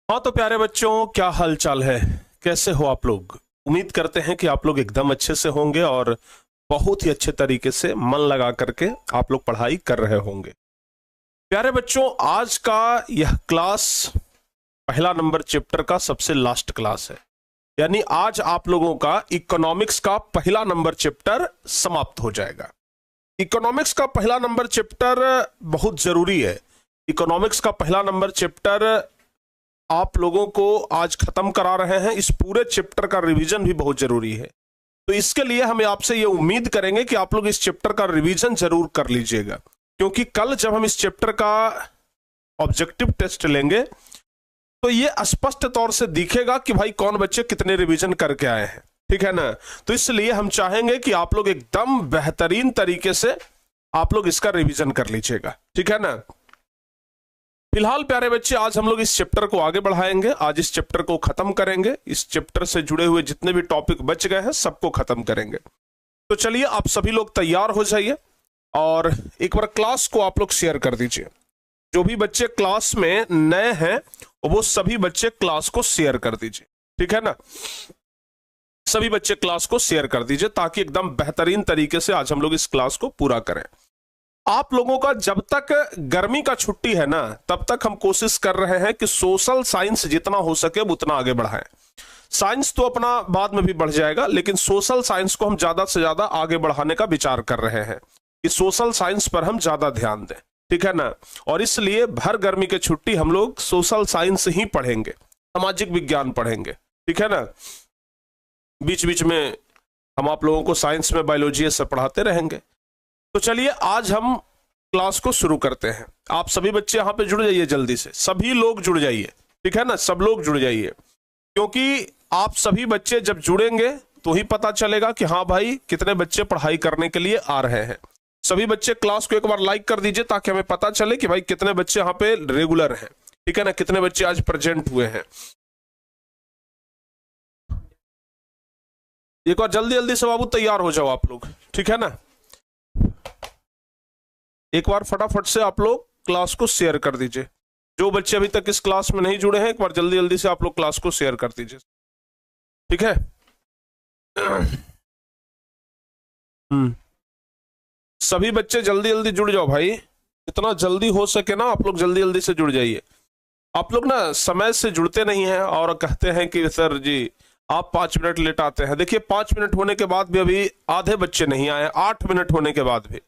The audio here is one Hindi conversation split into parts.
हाँ तो प्यारे बच्चों, क्या हाल चाल है? कैसे हो आप लोग? उम्मीद करते हैं कि आप लोग एकदम अच्छे से होंगे और बहुत ही अच्छे तरीके से मन लगा करके आप लोग पढ़ाई कर रहे होंगे। प्यारे बच्चों, आज का यह क्लास पहला नंबर चैप्टर का सबसे लास्ट क्लास है। यानी आज आप लोगों का इकोनॉमिक्स का पहला नंबर चैप्टर समाप्त हो जाएगा। इकोनॉमिक्स का पहला नंबर चैप्टर बहुत जरूरी है। इकोनॉमिक्स का पहला नंबर चैप्टर आप लोगों को आज खत्म करा रहे हैं। इस पूरे चैप्टर का रिवीजन भी बहुत जरूरी है, तो इसके लिए हम आपसे ये उम्मीद करेंगे कि आप लोग इस चैप्टर का रिवीजन जरूर कर लीजिएगा, क्योंकि कल जब हम इस चैप्टर का ऑब्जेक्टिव टेस्ट लेंगे तो ये स्पष्ट तौर से दिखेगा कि भाई कौन बच्चे कितने रिवीजन करके आए हैं। ठीक है ना? तो इसलिए हम चाहेंगे कि आप लोग एकदम बेहतरीन तरीके से आप लोग इसका रिवीजन कर लीजिएगा। ठीक है ना? फिलहाल प्यारे बच्चे, आज हम लोग इस चैप्टर को आगे बढ़ाएंगे। आज इस चैप्टर को खत्म करेंगे। इस चैप्टर से जुड़े हुए जितने भी टॉपिक बच गए हैं सबको खत्म करेंगे। तो चलिए, आप सभी लोग तैयार हो जाइए और एक बार क्लास को आप लोग शेयर कर दीजिए। जो भी बच्चे क्लास में नए हैं वो सभी बच्चे क्लास को शेयर कर दीजिए। ठीक है ना? सभी बच्चे क्लास को शेयर कर दीजिए ताकि एकदम बेहतरीन तरीके से आज हम लोग इस क्लास को पूरा करें। आप लोगों का जब तक गर्मी का छुट्टी है ना, तब तक हम कोशिश कर रहे हैं कि सोशल साइंस जितना हो सके उतना आगे बढ़ाएं। साइंस तो अपना बाद में भी बढ़ जाएगा, लेकिन सोशल साइंस को हम ज्यादा से ज्यादा आगे बढ़ाने का विचार कर रहे हैं कि सोशल साइंस पर हम ज्यादा ध्यान दें। ठीक है ना? और इसलिए भर गर्मी की छुट्टी हम लोग सोशल साइंस ही पढ़ेंगे, सामाजिक विज्ञान पढ़ेंगे। ठीक है ना? बीच बीच में हम आप लोगों को साइंस में बायोलॉजी से पढ़ाते रहेंगे। तो चलिए, आज हम क्लास को शुरू करते हैं। आप सभी बच्चे यहां पे जुड़ जाइए, जल्दी से सभी लोग जुड़ जाइए। ठीक है ना? सब लोग जुड़ जाइए, क्योंकि आप सभी बच्चे जब जुड़ेंगे तो ही पता चलेगा कि हाँ भाई कितने बच्चे पढ़ाई करने के लिए आ रहे हैं। सभी बच्चे क्लास को एक बार लाइक कर दीजिए ताकि हमें पता चले कि भाई कितने बच्चे यहाँ पे रेगुलर हैं। ठीक है ना? कितने बच्चे आज प्रेजेंट हुए हैं। एक बार जल्दी जल्दी से बाबू तैयार हो जाओ आप लोग। ठीक है ना? एक बार फटाफट से आप लोग क्लास को शेयर कर दीजिए। जो बच्चे अभी तक इस क्लास में नहीं जुड़े हैं, एक बार जल्दी जल्दी से आप लोग क्लास को शेयर कर दीजिए। ठीक है? सभी बच्चे जल्दी जल्दी जुड़ जाओ भाई, जितना जल्दी हो सके ना आप लोग जल्दी जल्दी से जुड़ जाइए। आप लोग ना समय से जुड़ते नहीं हैं और कहते हैं कि सर जी आप 5 मिनट लेट आते हैं। देखिए, 5 मिनट होने के बाद भी अभी आधे बच्चे नहीं आए, 8 मिनट होने के बाद भी।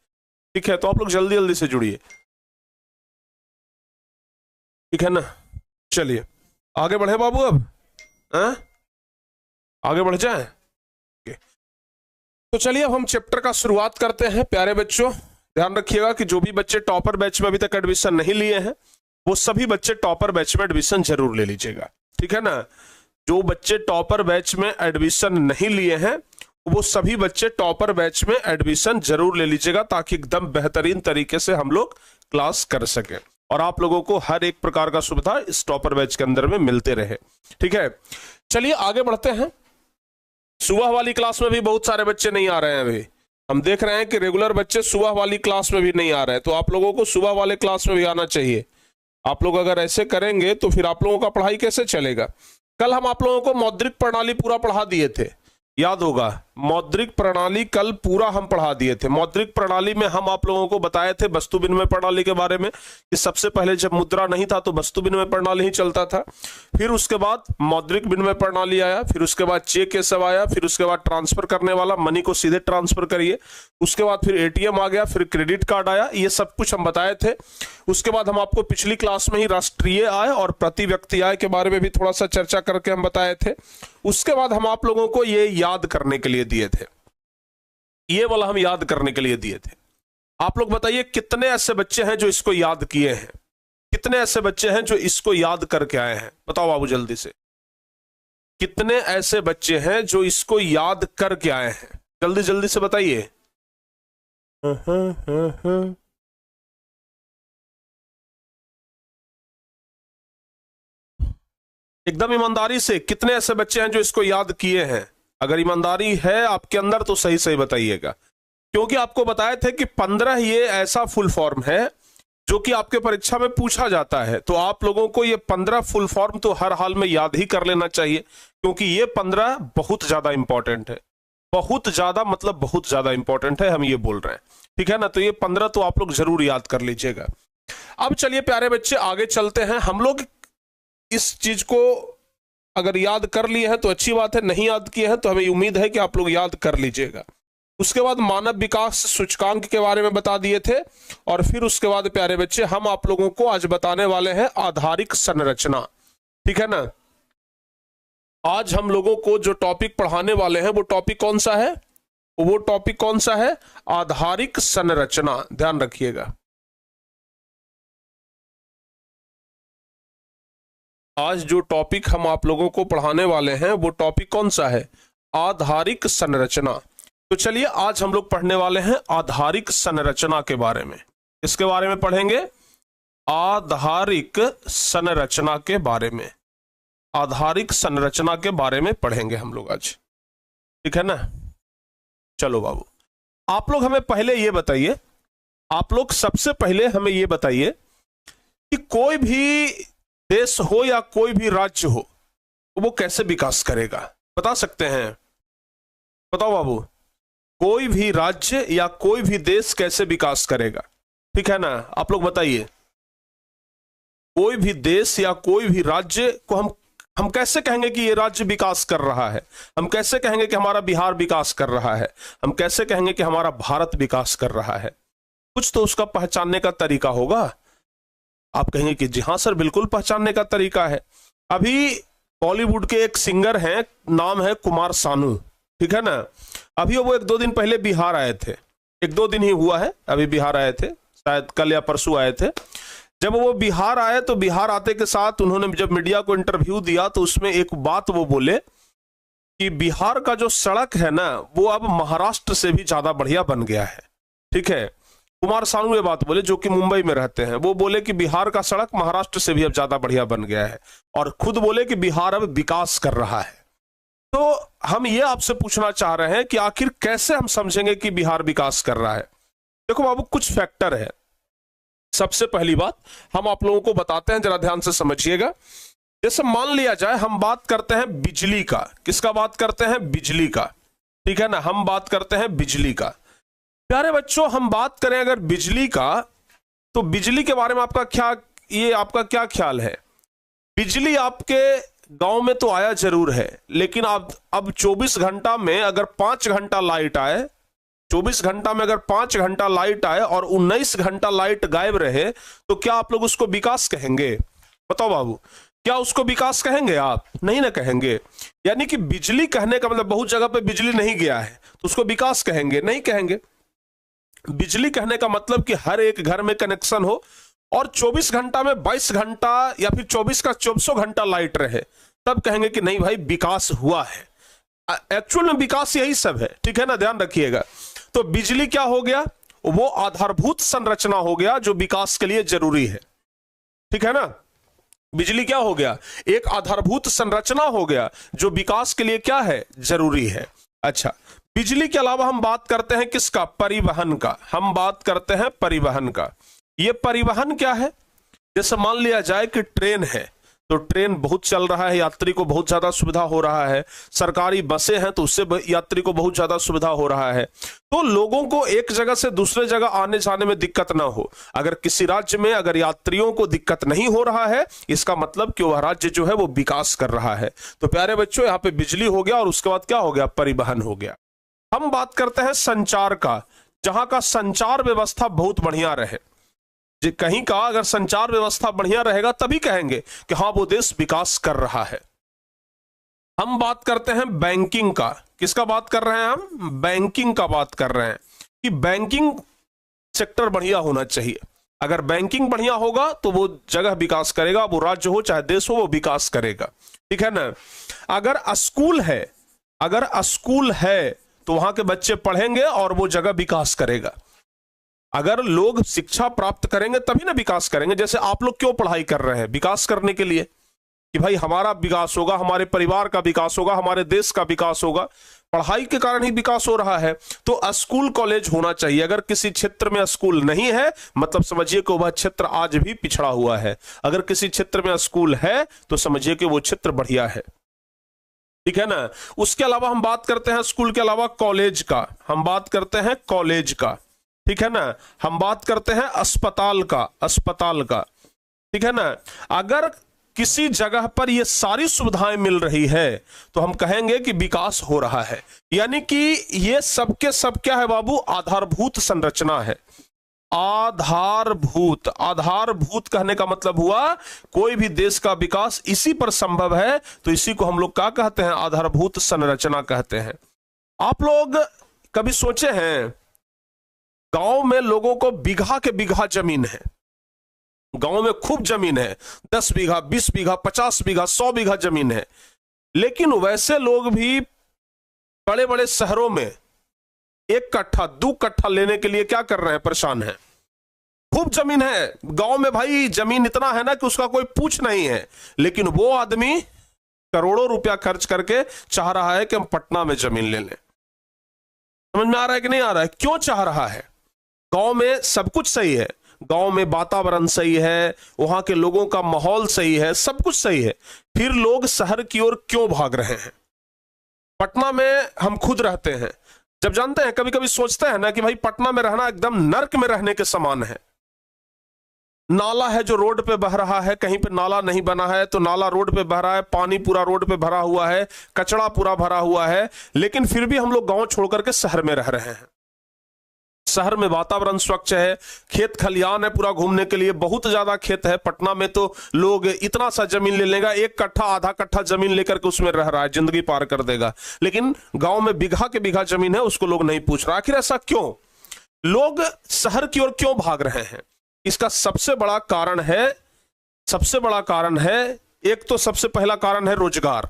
ठीक है? तो आप लोग जल्दी जल्दी से जुड़िए। ठीक है ना? चलिए आगे बढ़े बाबू। अब आगे बढ़ जाए। तो चलिए अब हम चैप्टर का शुरुआत करते हैं। प्यारे बच्चों, ध्यान रखिएगा कि जो भी बच्चे टॉपर बैच में अभी तक एडमिशन नहीं लिए हैं वो सभी बच्चे टॉपर बैच में एडमिशन जरूर ले लीजिएगा। ठीक है ना? जो बच्चे टॉपर बैच में एडमिशन नहीं लिए हैं वो सभी बच्चे टॉपर बैच में एडमिशन जरूर ले लीजिएगा, ताकि एकदम बेहतरीन तरीके से हम लोग क्लास कर सके और आप लोगों को हर एक प्रकार का सुविधा इस टॉपर बैच के अंदर में मिलते रहे। ठीक है? चलिए आगे बढ़ते हैं। सुबह वाली क्लास में भी बहुत सारे बच्चे नहीं आ रहे हैं। अभी हम देख रहे हैं कि रेगुलर बच्चे सुबह वाली क्लास में भी नहीं आ रहे हैं, तो आप लोगों को सुबह वाले क्लास में भी आना चाहिए। आप लोग अगर ऐसे करेंगे तो फिर आप लोगों का पढ़ाई कैसे चलेगा? कल हम आप लोगों को मौद्रिक प्रणाली पूरा पढ़ा दिए थे, याद होगा। मौद्रिक प्रणाली कल पूरा हम पढ़ा दिए थे। मौद्रिक प्रणाली में हम आप लोगों को बताए थे वस्तु विनिमय प्रणाली के बारे में कि सबसे पहले जब मुद्रा नहीं था तो वस्तु विनिमय प्रणाली ही चलता था। फिर उसके बाद मौद्रिक विनिमय प्रणाली आया, फिर उसके बाद चेक ये सब आया, फिर उसके बाद ट्रांसफर करने वाला, मनी को सीधे ट्रांसफर करिए। उसके बाद फिर एटीएम आ गया, फिर क्रेडिट कार्ड आया। ये सब कुछ हम बताए थे। उसके बाद हम आपको पिछली क्लास में ही राष्ट्रीय आय और प्रति व्यक्ति आय के बारे में भी थोड़ा सा चर्चा करके हम बताए थे। उसके बाद हम आप लोगों को ये याद करने के लिए दिए थे, ये वाला हम याद करने के लिए दिए थे। आप लोग बताइए कितने ऐसे बच्चे हैं जो इसको याद किए हैं? कितने ऐसे बच्चे हैं जो इसको याद करके आए हैं? बताओ बाबू जल्दी से। कितने ऐसे बच्चे हैं जो इसको याद करके आए हैं? जल्दी जल्दी से बताइए। एकदम ईमानदारी से, कितने ऐसे बच्चे हैं जो इसको याद किए हैं? अगर ईमानदारी है आपके अंदर तो सही सही बताइएगा, क्योंकि आपको बताए थे कि 15 ये ऐसा फुल फॉर्म है जो कि आपके परीक्षा में पूछा जाता है। तो आप लोगों को ये 15 फुल फॉर्म तो हर हाल में याद ही कर लेना चाहिए, क्योंकि ये 15 बहुत ज्यादा इंपॉर्टेंट है, बहुत ज्यादा, मतलब बहुत ज्यादा इंपॉर्टेंट है, हम ये बोल रहे हैं, ठीक है ना। तो ये 15 तो आप लोग जरूर याद कर लीजिएगा। अब चलिए प्यारे बच्चे आगे चलते हैं। हम लोग इस चीज को अगर याद कर लिए हैं तो अच्छी बात है, नहीं याद किए हैं तो हमें उम्मीद है कि आप लोग याद कर लीजिएगा। उसके बाद मानव विकास सूचकांक के बारे में बता दिए थे, और फिर उसके बाद प्यारे बच्चे हम आप लोगों को आज बताने वाले हैं आधारिक संरचना, ठीक है ना। आज हम लोगों को जो टॉपिक पढ़ाने वाले हैं वो टॉपिक कौन सा है? वो टॉपिक कौन सा है? आधारिक संरचना, ध्यान रखिएगा। आज जो टॉपिक हम आप लोगों को पढ़ाने वाले हैं वो टॉपिक कौन सा है? आधारिक संरचना। तो चलिए आज हम लोग पढ़ने वाले हैं आधारिक संरचना के बारे में। इसके बारे में पढ़ेंगे, आधारिक संरचना के बारे में, आधारिक संरचना के बारे में पढ़ेंगे हम लोग आज, ठीक है ना। चलो बाबू, आप लोग हमें पहले ये बताइए, आप लोग सबसे पहले हमें ये बताइए कि कोई भी देश हो या कोई भी राज्य हो वो कैसे विकास करेगा? बता सकते हैं? बताओ बाबू, कोई भी राज्य या कोई भी देश कैसे विकास करेगा? ठीक है ना, आप लोग बताइए। कोई भी देश या कोई भी राज्य को हम कैसे कहेंगे कि ये राज्य विकास कर रहा है? हम कैसे कहेंगे कि हमारा बिहार विकास कर रहा है? हम कैसे कहेंगे कि हमारा भारत विकास कर रहा है? कुछ तो उसका पहचानने का तरीका होगा। आप कहेंगे कि जी हाँ सर, बिल्कुल पहचानने का तरीका है। अभी बॉलीवुड के एक सिंगर हैं, नाम है कुमार सानू, ठीक है ना। अभी वो 1-2 दिन पहले बिहार आए थे, 1-2 दिन ही हुआ है, अभी बिहार आए थे, शायद कल या परसों आए थे। जब वो बिहार आए तो बिहार आते के साथ उन्होंने जब मीडिया को इंटरव्यू दिया तो उसमें एक बात वो बोले कि बिहार का जो सड़क है ना वो अब महाराष्ट्र से भी ज्यादा बढ़िया बन गया है, ठीक है। कुमार सानू ये बात बोले, जो कि मुंबई में रहते हैं। वो बोले कि बिहार का सड़क महाराष्ट्र से भी अब ज्यादा बढ़िया बन गया है, और खुद बोले कि बिहार अब विकास कर रहा है। तो हम ये आपसे पूछना चाह रहे हैं कि आखिर कैसे हम समझेंगे कि बिहार विकास कर रहा है? देखो बाबू, कुछ फैक्टर है। सबसे पहली बात हम आप लोगों को बताते हैं, जरा ध्यान से समझिएगा। जैसे मान लिया जाए हम बात करते हैं बिजली का। किसका बात करते हैं? बिजली का, ठीक है ना। हम बात करते हैं बिजली का। प्यारे बच्चों, हम बात करें अगर बिजली का, तो बिजली के बारे में आपका क्या ख्याल है? बिजली आपके गांव में तो आया जरूर है, लेकिन अब 24 घंटा में अगर 5 घंटा लाइट आए, 24 घंटा में अगर 5 घंटा लाइट आए और 19 घंटा लाइट गायब रहे, तो क्या आप लोग उसको विकास कहेंगे? बताओ बाबू, क्या उसको विकास कहेंगे आप? नहीं ना कहेंगे। यानी कि बिजली कहने का मतलब, बहुत जगह पे बिजली नहीं गया है तो उसको विकास कहेंगे? नहीं कहेंगे। बिजली कहने का मतलब कि हर एक घर में कनेक्शन हो और 24 घंटा में 22 घंटा या फिर 24 का 24 घंटा लाइट रहे, तब कहेंगे कि नहीं भाई विकास हुआ है। एक्चुअल में विकास यही सब है, ठीक है ना, ध्यान रखिएगा। तो बिजली क्या हो गया? वो आधारभूत संरचना हो गया जो विकास के लिए जरूरी है, ठीक है ना। बिजली क्या हो गया? एक आधारभूत संरचना हो गया जो विकास के लिए क्या है? जरूरी है। अच्छा, बिजली के अलावा हम बात करते हैं किसका? परिवहन का। हम बात करते हैं परिवहन का। ये परिवहन क्या है? जैसे मान लिया जाए कि ट्रेन है, तो ट्रेन बहुत चल रहा है, यात्री को बहुत ज्यादा सुविधा हो रहा है। सरकारी बसें हैं तो उससे यात्री को बहुत ज्यादा सुविधा हो रहा है। तो लोगों को एक जगह से दूसरे जगह आने जाने में दिक्कत ना हो। अगर किसी राज्य में अगर यात्रियों को दिक्कत नहीं हो रहा है, इसका मतलब कि वह राज्य जो है वो विकास कर रहा है। तो प्यारे बच्चों, यहाँ पे बिजली हो गया और उसके बाद क्या हो गया? परिवहन हो गया। हम बात करते हैं संचार का, जहां का संचार व्यवस्था बहुत बढ़िया रहे। कहीं का अगर संचार व्यवस्था बढ़िया रहेगा तभी कहेंगे कि हाँ वो देश विकास कर रहा है। हम बात करते हैं बैंकिंग का। किसका बात कर रहे हैं हम? बैंकिंग का बात कर रहे हैं कि बैंकिंग सेक्टर बढ़िया होना चाहिए। अगर बैंकिंग बढ़िया होगा तो वो जगह विकास करेगा, वो राज्य हो चाहे देश हो वो विकास करेगा, ठीक है ना। अगर स्कूल है तो वहां के बच्चे पढ़ेंगे और वो जगह विकास करेगा। अगर लोग शिक्षा प्राप्त करेंगे तभी ना विकास करेंगे। जैसे आप लोग क्यों पढ़ाई कर रहे हैं? विकास करने के लिए, कि भाई हमारा विकास होगा, हमारे परिवार का विकास होगा, हमारे देश का विकास होगा। पढ़ाई के कारण ही विकास हो रहा है। तो स्कूल कॉलेज होना चाहिए। अगर किसी क्षेत्र में स्कूल नहीं है, मतलब समझिए कि वह क्षेत्र आज भी पिछड़ा हुआ है। अगर किसी क्षेत्र में स्कूल है तो समझिए कि वो क्षेत्र बढ़िया है, ठीक है ना। उसके अलावा हम बात करते हैं स्कूल के अलावा कॉलेज का, हम बात करते हैं कॉलेज का, ठीक है ना। हम बात करते हैं अस्पताल का, अस्पताल का, ठीक है ना। अगर किसी जगह पर ये सारी सुविधाएं मिल रही है तो हम कहेंगे कि विकास हो रहा है। यानी कि ये सबके सब क्या है बाबू, आधारभूत संरचना है। आधारभूत, आधारभूत कहने का मतलब हुआ कोई भी देश का विकास इसी पर संभव है, तो इसी को हम लोग क्या कहते हैं, आधारभूत संरचना कहते हैं। आप लोग कभी सोचे हैं, गांव में लोगों को बीघा के बीघा जमीन है, गांव में खूब जमीन है, 10 बीघा, 20 बीघा, 50 बीघा, 100 बीघा जमीन है, लेकिन वैसे लोग भी बड़े बड़े शहरों में 1 कट्ठा 2 कट्ठा लेने के लिए क्या कर रहे हैं, परेशान है। खूब जमीन है गांव में, भाई जमीन इतना है ना कि उसका कोई पूछ नहीं है, लेकिन वो आदमी करोड़ों रुपया खर्च करके चाह रहा है कि हम पटना में जमीन ले लें। समझ में आ रहा है कि नहीं आ रहा है? क्यों चाह रहा है? गांव में सब कुछ सही है, गांव में वातावरण सही है, वहां के लोगों का माहौल सही है, सब कुछ सही है, फिर लोग शहर की ओर क्यों भाग रहे हैं? पटना में हम खुद रहते हैं, जब जानते हैं, कभी कभी सोचते हैं ना कि भाई पटना में रहना एकदम नर्क में रहने के समान है। नाला है जो रोड पे बह रहा है, कहीं पे नाला नहीं बना है तो नाला रोड पे बह रहा है, पानी पूरा रोड पे भरा हुआ है, कचरा पूरा भरा हुआ है, लेकिन फिर भी हम लोग गांव छोड़ करके शहर में रह रहे हैं। शहर में वातावरण स्वच्छ है, खेत खलियान है पूरा घूमने के लिए, बहुत ज्यादा खेत है। पटना में तो लोग इतना सा जमीन ले लेगा, 1 कट्ठा आधा कट्ठा जमीन लेकर के उसमें रह रहा है, जिंदगी पार कर देगा। लेकिन गांव में बीघा के बीघा जमीन है, उसको लोग नहीं पूछ रहा। आखिर ऐसा क्यों? लोग शहर की ओर क्यों भाग रहे हैं? इसका सबसे बड़ा कारण है, सबसे बड़ा कारण है, एक तो सबसे पहला कारण है रोजगार।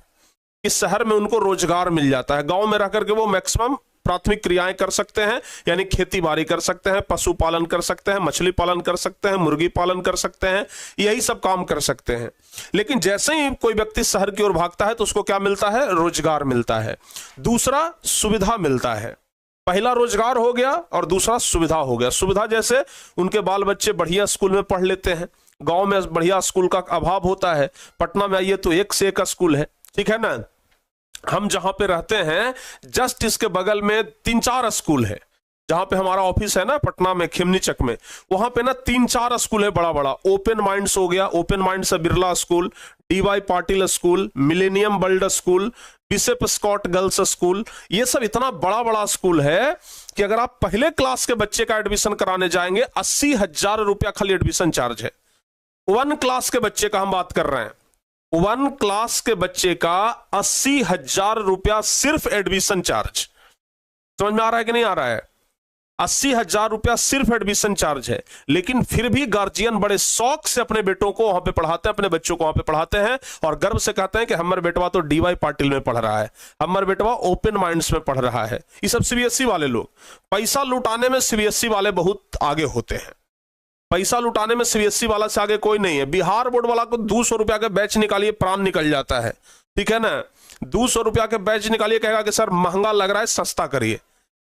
इस शहर में उनको रोजगार मिल जाता है, गांव में रह करके वो मैक्सिमम प्राथमिक क्रियाएं कर सकते हैं, यानी खेती बाड़ी कर सकते हैं, पशुपालन कर सकते हैं, मछली पालन कर सकते हैं, मुर्गी पालन कर सकते हैं, यही सब काम कर सकते हैं। लेकिन जैसे ही कोई व्यक्ति शहर की ओर भागता है तो उसको क्या मिलता है? रोजगार मिलता है। दूसरा सुविधा मिलता है। पहला रोजगार हो गया और दूसरा सुविधा हो गया। सुविधा जैसे उनके बाल बच्चे बढ़िया स्कूल में पढ़ लेते हैं, गांव में बढ़िया स्कूल का अभाव होता है, पटना में आइए तो 1 से 1 स्कूल है, ठीक है ना। हम जहां पे रहते हैं जस्ट इसके बगल में 3-4 स्कूल है, जहां पे हमारा ऑफिस है ना पटना में खिमनीचक में, वहां पे ना 3-4 स्कूल है बड़ा बड़ा। ओपन माइंड्स हो गया, ओपन माइंड्स है Birla school, DY Patil school, millennium world school, bishop Scott girls school, ये सब इतना बड़ा बड़ा स्कूल है कि अगर आप पहले क्लास के बच्चे का एडमिशन कराने जाएंगे 80,000 रुपया खाली एडमिशन चार्ज है। 1 क्लास के बच्चे का हम बात कर रहे हैं, 1 क्लास के बच्चे का 80,000 रुपया सिर्फ एडमिशन चार्ज। समझ में आ रहा है कि नहीं आ रहा है? 80,000 रुपया सिर्फ एडमिशन चार्ज है, लेकिन फिर भी गार्जियन बड़े शौक से अपने बेटों को वहां पे पढ़ाते हैं, अपने बच्चों को वहां पे पढ़ाते हैं और गर्व से कहते हैं कि हमारे बेटवा तो DY पाटिल में पढ़ रहा है, हमारे बेटवा ओपन माइंड्स में पढ़ रहा है। ये सब CBSE वाले लोग, पैसा लुटाने में CBSE वाले बहुत आगे होते हैं। पैसा लुटाने में CBSE वाला से आगे कोई नहीं है। बिहार बोर्ड वाला को 200 रुपया के बैच निकालिए, प्राण निकल जाता है, ठीक है ना। 200 रुपया के बैच निकालिए, कहेगा कि सर महंगा लग रहा है, सस्ता करिए।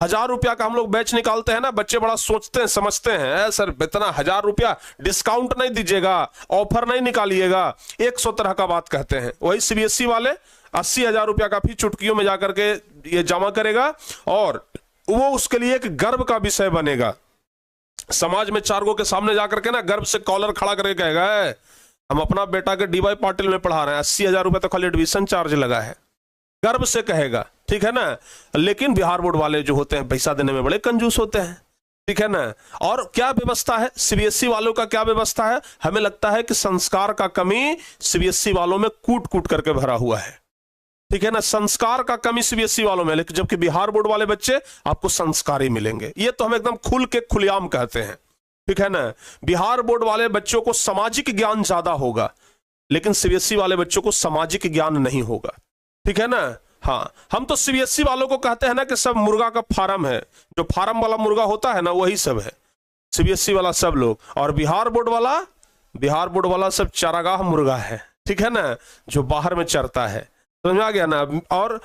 1000 रुपया का हम लोग बैच निकालते हैं ना, बच्चे बड़ा सोचते हैं, समझते हैं, सर इतना 1000 रुपया डिस्काउंट नहीं दीजिएगा, ऑफर नहीं निकालिएगा, 100 तरह का बात कहते हैं। वही CBSE वाले 80,000 रुपया का भी चुटकियों में जाकर के ये जमा करेगा और वो उसके लिए एक गर्व का विषय बनेगा। समाज में 4 गो के सामने जाकर के ना गर्व से कॉलर खड़ा करके कहेगा हम अपना बेटा के DY पाटिल में पढ़ा रहे हैं, 80,000 रुपया तो खाली एडमिशन चार्ज लगा है, गर्व से कहेगा, ठीक है ना। लेकिन बिहार बोर्ड वाले जो होते हैं पैसा देने में बड़े कंजूस होते हैं, ठीक है ना। और क्या व्यवस्था है CBSE वालों का? क्या व्यवस्था है? हमें लगता है कि संस्कार का कमी CBSE वालों में कूट कूट करके भरा हुआ है, ठीक है ना। संस्कार का कमी CBSE वालों में, लेकिन जबकि बिहार बोर्ड वाले बच्चे आपको संस्कारी मिलेंगे। ये तो हम एकदम खुल के खुलेआम कहते हैं, ठीक है ना। बिहार बोर्ड वाले बच्चों को सामाजिक ज्ञान ज्यादा होगा, लेकिन CBSE वाले बच्चों को सामाजिक ज्ञान नहीं होगा, ठीक है ना। हाँ, हम तो CBSE वालों को कहते हैं ना कि सब मुर्गा का फार्म है, जो फार्म वाला मुर्गा होता है ना वही सब है CBSE वाला सब लोग, और बिहार बोर्ड वाला सब चारागाह मुर्गा है, ठीक है ना, जो बाहर में चरता है। समझ आ गया ना। और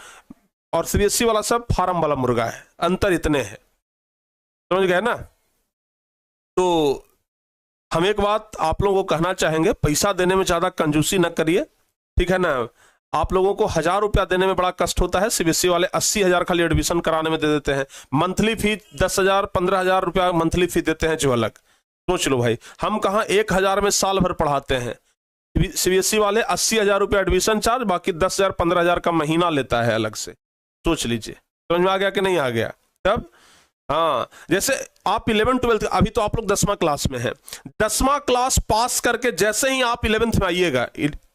और सीबीएसई वाला सब फार्म वाला मुर्गा है, अंतर इतने हैं, समझ गए ना। तो हम एक बात आप लोगों को कहना चाहेंगे, पैसा देने में ज्यादा कंजूसी न करिए, ठीक है ना। आप लोगों को 1000 रुपया देने में बड़ा कष्ट होता है, सीबीएसई वाले 80,000 खाली एडमिशन कराने में दे देते हैं। मंथली फी 10,000 15,000 रुपया मंथली फी देते हैं जो अलग। सोच लो भाई, हम कहाँ 1,000 में साल भर पढ़ाते हैं। सीबीएसई वाले 80,000 रुपया एडमिशन चार्ज, बाकी 10,000 15,000 का महीना लेता है अलग से। सोच लीजिए, समझ में आ गया कि नहीं आ गया। तब हाँ, जैसे आप 11 12 अभी तो आप लोग 10वां क्लास में हैं, 10वां क्लास पास करके जैसे ही आप 11th में आइएगा,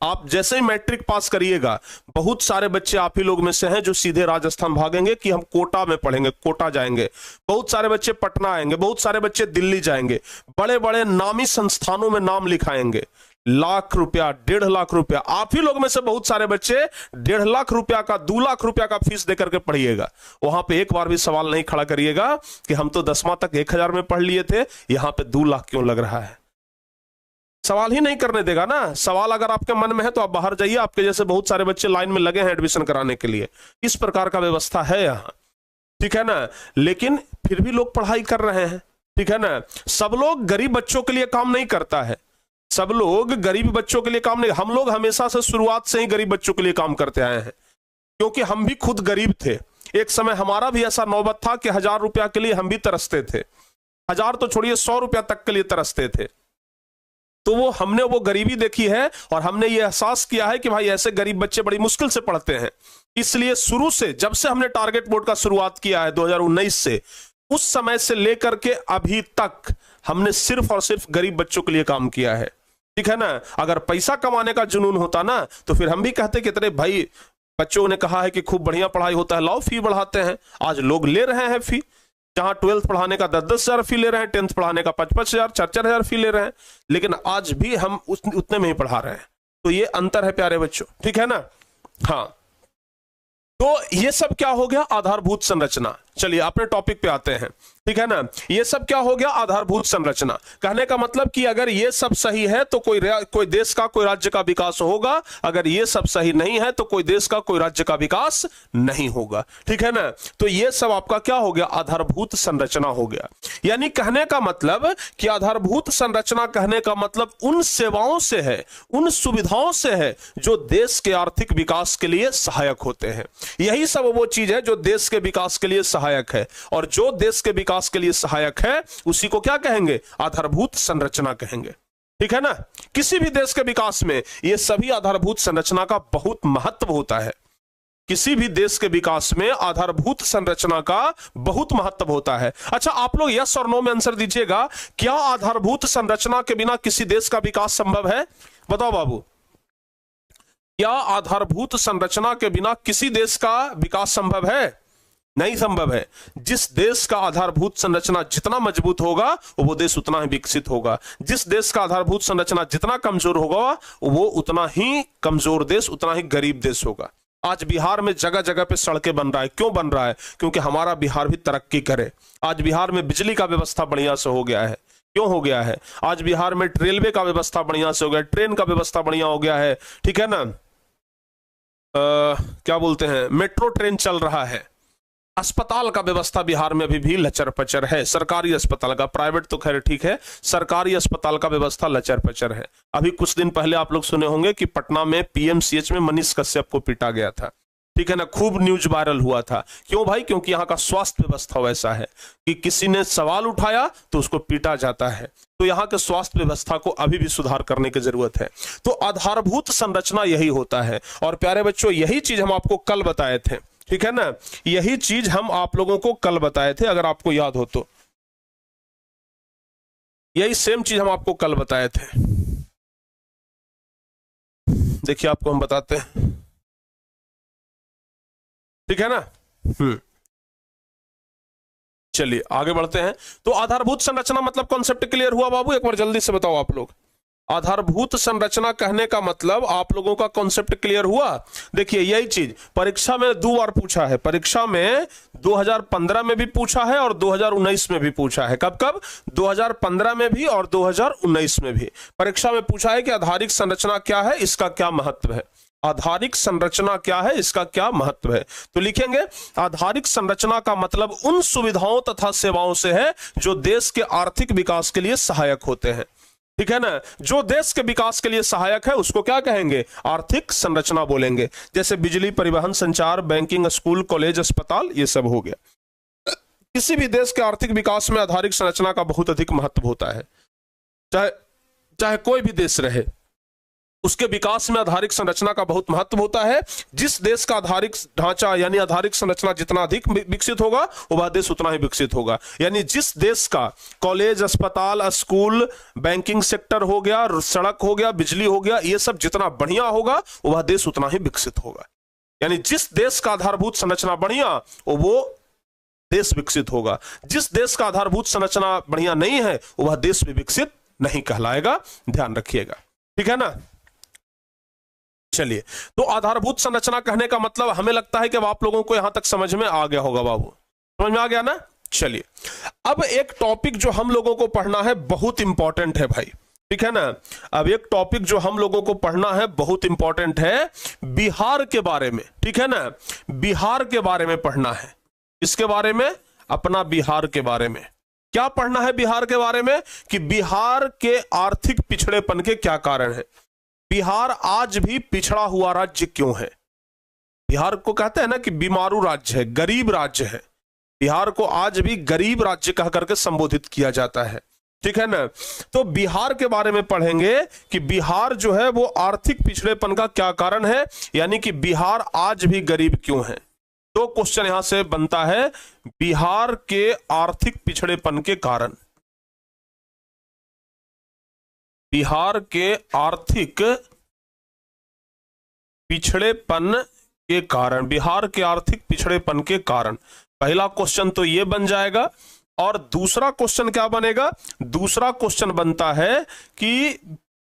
आप जैसे ही मैट्रिक पास करिएगा, बहुत सारे बच्चे आप ही लोग में से हैं जो सीधे राजस्थान भागेंगे कि हम कोटा में पढ़ेंगे, कोटा जाएंगे। बहुत सारे बच्चे पटना आएंगे, बहुत सारे बच्चे दिल्ली जाएंगे, बड़े बड़े नामी संस्थानों में नाम लिखाएंगे। लाख रुपया 1.5 लाख रुपया, आप ही लोग में से बहुत सारे बच्चे 1.5 लाख रुपया का 2 लाख रुपया का फीस देकर के पढ़िएगा। वहां पे एक बार भी सवाल नहीं खड़ा करिएगा कि हम तो 10वां तक 1,000 में पढ़ लिए थे, यहां पे 2 लाख क्यों लग रहा है। सवाल ही नहीं करने देगा ना। सवाल अगर आपके मन में है तो आप बाहर जाइए, आपके जैसे बहुत सारे बच्चे लाइन में लगे हैं एडमिशन कराने के लिए। इस प्रकार का व्यवस्था है यहाँ, ठीक है ना। लेकिन फिर भी लोग पढ़ाई कर रहे हैं, ठीक है ना। सब लोग गरीब बच्चों के लिए काम नहीं करता है, सब लोग गरीब बच्चों के लिए काम नहीं। हम लोग हमेशा से शुरुआत से ही गरीब बच्चों के लिए काम करते आए हैं, क्योंकि हम भी खुद गरीब थे। एक समय हमारा भी ऐसा नौबत था कि 1000 रुपया के लिए हम भी तरसते थे। 1000 तो छोड़िए, 100 रुपया तक के लिए तरसते थे। तो हमने वो गरीबी देखी है और हमने ये एहसास किया है कि भाई ऐसे गरीब बच्चे बड़ी मुश्किल से पढ़ते हैं। इसलिए शुरू से, जब से हमने टारगेट बोर्ड का शुरुआत किया है 2019 से, उस समय से लेकर के अभी तक हमने सिर्फ और सिर्फ गरीब बच्चों के लिए काम किया है, ठीक है ना। अगर पैसा कमाने का जुनून होता ना तो फिर हम भी कहते कि तेरे भाई बच्चों ने कहा है कि खूब बढ़िया पढ़ाई होता है, लाओ फी बढ़ाते हैं। आज लोग ले रहे हैं फी, जहां 12th पढ़ाने का 10-10 हजार फी ले रहे हैं, 10th पढ़ाने का 5-5 हजार 4-4 हजार फी ले रहे हैं, लेकिन आज भी हम उतने में ही पढ़ा रहे हैं। तो ये अंतर है प्यारे बच्चों, ठीक है ना। हाँ, तो ये सब क्या हो गया, आधारभूत संरचना। चलिए अपने टॉपिक पे आते हैं, ठीक है ना। ये सब क्या हो गया, आधारभूत संरचना। कहने का मतलब कि अगर ये सब सही है तो कोई देश का, कोई राज्य का विकास होगा। अगर ये सब सही नहीं है तो कोई देश का, कोई राज्य का विकास नहीं होगा, ठीक है ना। तो ये सब आपका क्या हो गया, आधारभूत संरचना हो गया। यानी कहने का मतलब कि आधारभूत संरचना कहने का मतलब उन सेवाओं से है, उन सुविधाओं से है जो देश के आर्थिक विकास के लिए सहायक होते हैं। यही सब वो चीज है जो देश के विकास के लिए सहायक है, और जो देश के विकास के लिए सहायक है उसी को क्या कहेंगे, आधारभूत संरचना कहेंगे, ठीक है ना। किसी भी देश के विकास में ये सभी आधारभूत संरचना का बहुत महत्व होता है। किसी भी देश के विकास में आधारभूत संरचना का बहुत महत्व होता है। अच्छा, आप लोग यस और नो में आंसर दीजिएगा। क्या आधारभूत संरचना के बिना किसी देश का विकास संभव है? बताओ बाबू, क्या आधारभूत संरचना के बिना किसी देश का विकास संभव है? नहीं संभव है। जिस देश का आधारभूत संरचना जितना मजबूत होगा वो देश उतना ही विकसित होगा। जिस देश का आधारभूत संरचना जितना कमजोर होगा वो उतना ही कमजोर देश, उतना ही गरीब देश होगा। आज बिहार में जगह जगह पे सड़कें बन रहा है, क्यों बन रहा है? क्योंकि हमारा बिहार भी तरक्की करे। आज बिहार में बिजली का व्यवस्था बढ़िया से हो गया है, क्यों हो गया है? आज बिहार में रेलवे का व्यवस्था बढ़िया से हो गया, ट्रेन का व्यवस्था बढ़िया हो गया है, ठीक है ना। क्या बोलते हैं, मेट्रो ट्रेन चल रहा है। अस्पताल का व्यवस्था बिहार में अभी भी लचर पचर है, सरकारी अस्पताल का, प्राइवेट तो खैर ठीक है, सरकारी अस्पताल का व्यवस्था लचर पचर है। अभी कुछ दिन पहले आप लोग सुने होंगे कि पटना में पीएमसीएच में मनीष कश्यप को पीटा गया था, ठीक है ना। खूब न्यूज वायरल हुआ था। क्यों भाई? क्योंकि यहाँ का स्वास्थ्य व्यवस्था वैसा है कि किसी ने सवाल उठाया तो उसको पीटा जाता है। तो यहाँ के स्वास्थ्य व्यवस्था को अभी भी सुधार करने की जरूरत है। तो आधारभूत संरचना यही होता है। और प्यारे बच्चों, यही चीज हम आपको कल बताए थे, ठीक है ना। यही चीज हम आप लोगों को कल बताए थे, अगर आपको याद हो तो। यही सेम चीज हम आपको कल बताए थे। देखिए आपको हम बताते हैं, ठीक है ना। चलिए आगे बढ़ते हैं। तो आधारभूत संरचना मतलब कॉन्सेप्ट क्लियर हुआ बाबू? एक बार जल्दी से बताओ आप लोग। आधारभूत संरचना कहने का मतलब आप लोगों का कॉन्सेप्ट क्लियर हुआ? देखिए यही चीज परीक्षा में 2 बार पूछा है। परीक्षा में 2015 में भी पूछा है और 2019 में भी पूछा है। कब कब? 2015 में भी और 2019 में भी परीक्षा में पूछा है कि आधारिक संरचना क्या है, इसका क्या महत्व है। आधारिक संरचना क्या है, इसका क्या महत्व है? तो लिखेंगे आधारिक संरचना का मतलब उन सुविधाओं तथा सेवाओं से है जो देश के आर्थिक विकास के लिए सहायक होते हैं। ठीक है ना, जो देश के विकास के लिए सहायक है उसको क्या कहेंगे? आर्थिक संरचना बोलेंगे। जैसे बिजली, परिवहन, संचार, बैंकिंग, स्कूल, कॉलेज, अस्पताल, ये सब हो गया। किसी भी देश के आर्थिक विकास में आधारिक संरचना का बहुत अधिक महत्व होता है। चाहे कोई भी देश रहे, उसके विकास में आधारिक संरचना का बहुत महत्व होता है। जिस देश का आधारिक ढांचा यानी आधारिक संरचना जितना अधिक विकसित होगा, वह देश उतना ही विकसित होगा। यानी जिस देश का कॉलेज, अस्पताल, स्कूल, बैंकिंग सेक्टर हो गया, सड़क हो गया, बिजली हो गया, ये सब जितना बढ़िया होगा, वह देश उतना ही विकसित होगा। यानी जिस देश का आधारभूत संरचना बढ़िया, वो देश विकसित होगा। जिस देश का आधारभूत संरचना बढ़िया नहीं है, वह देश भी विकसित नहीं कहलाएगा। ध्यान रखिएगा, ठीक है ना। चलिए, तो आधारभूत संरचना कहने का मतलब हमें लगता है कि अब आप लोगों को यहां तक समझ में आ गया होगा। बाबू समझ में आ गया ना। चलिए, अब एक टॉपिक जो हम लोगों को पढ़ना है बहुत इंपॉर्टेंट है भाई, ठीक है ना। अब एक टॉपिक जो हम लोगों को पढ़ना है बहुत इंपॉर्टेंट है, बिहार के बारे में, ठीक है ना। बिहार के बारे में पढ़ना है। इसके बारे में, अपना बिहार के बारे में क्या पढ़ना है? बिहार के बारे में कि बिहार के आर्थिक पिछड़ेपन के क्या कारण है, बिहार आज भी पिछड़ा हुआ राज्य क्यों है। बिहार को कहते हैं ना कि बीमारू राज्य है, गरीब राज्य है। बिहार को आज भी गरीब राज्य कह करके संबोधित किया जाता है, ठीक है ना। तो बिहार के बारे में पढ़ेंगे कि बिहार जो है वो आर्थिक पिछड़ेपन का क्या कारण है, यानी कि बिहार आज भी गरीब क्यों है। तो क्वेश्चन यहां से बनता है, बिहार के आर्थिक पिछड़ेपन के कारण। बिहार के आर्थिक पिछड़ेपन के कारण, बिहार के आर्थिक पिछड़ेपन के कारण। पहला क्वेश्चन तो ये बन जाएगा। और दूसरा क्वेश्चन क्या बनेगा? दूसरा क्वेश्चन बनता है कि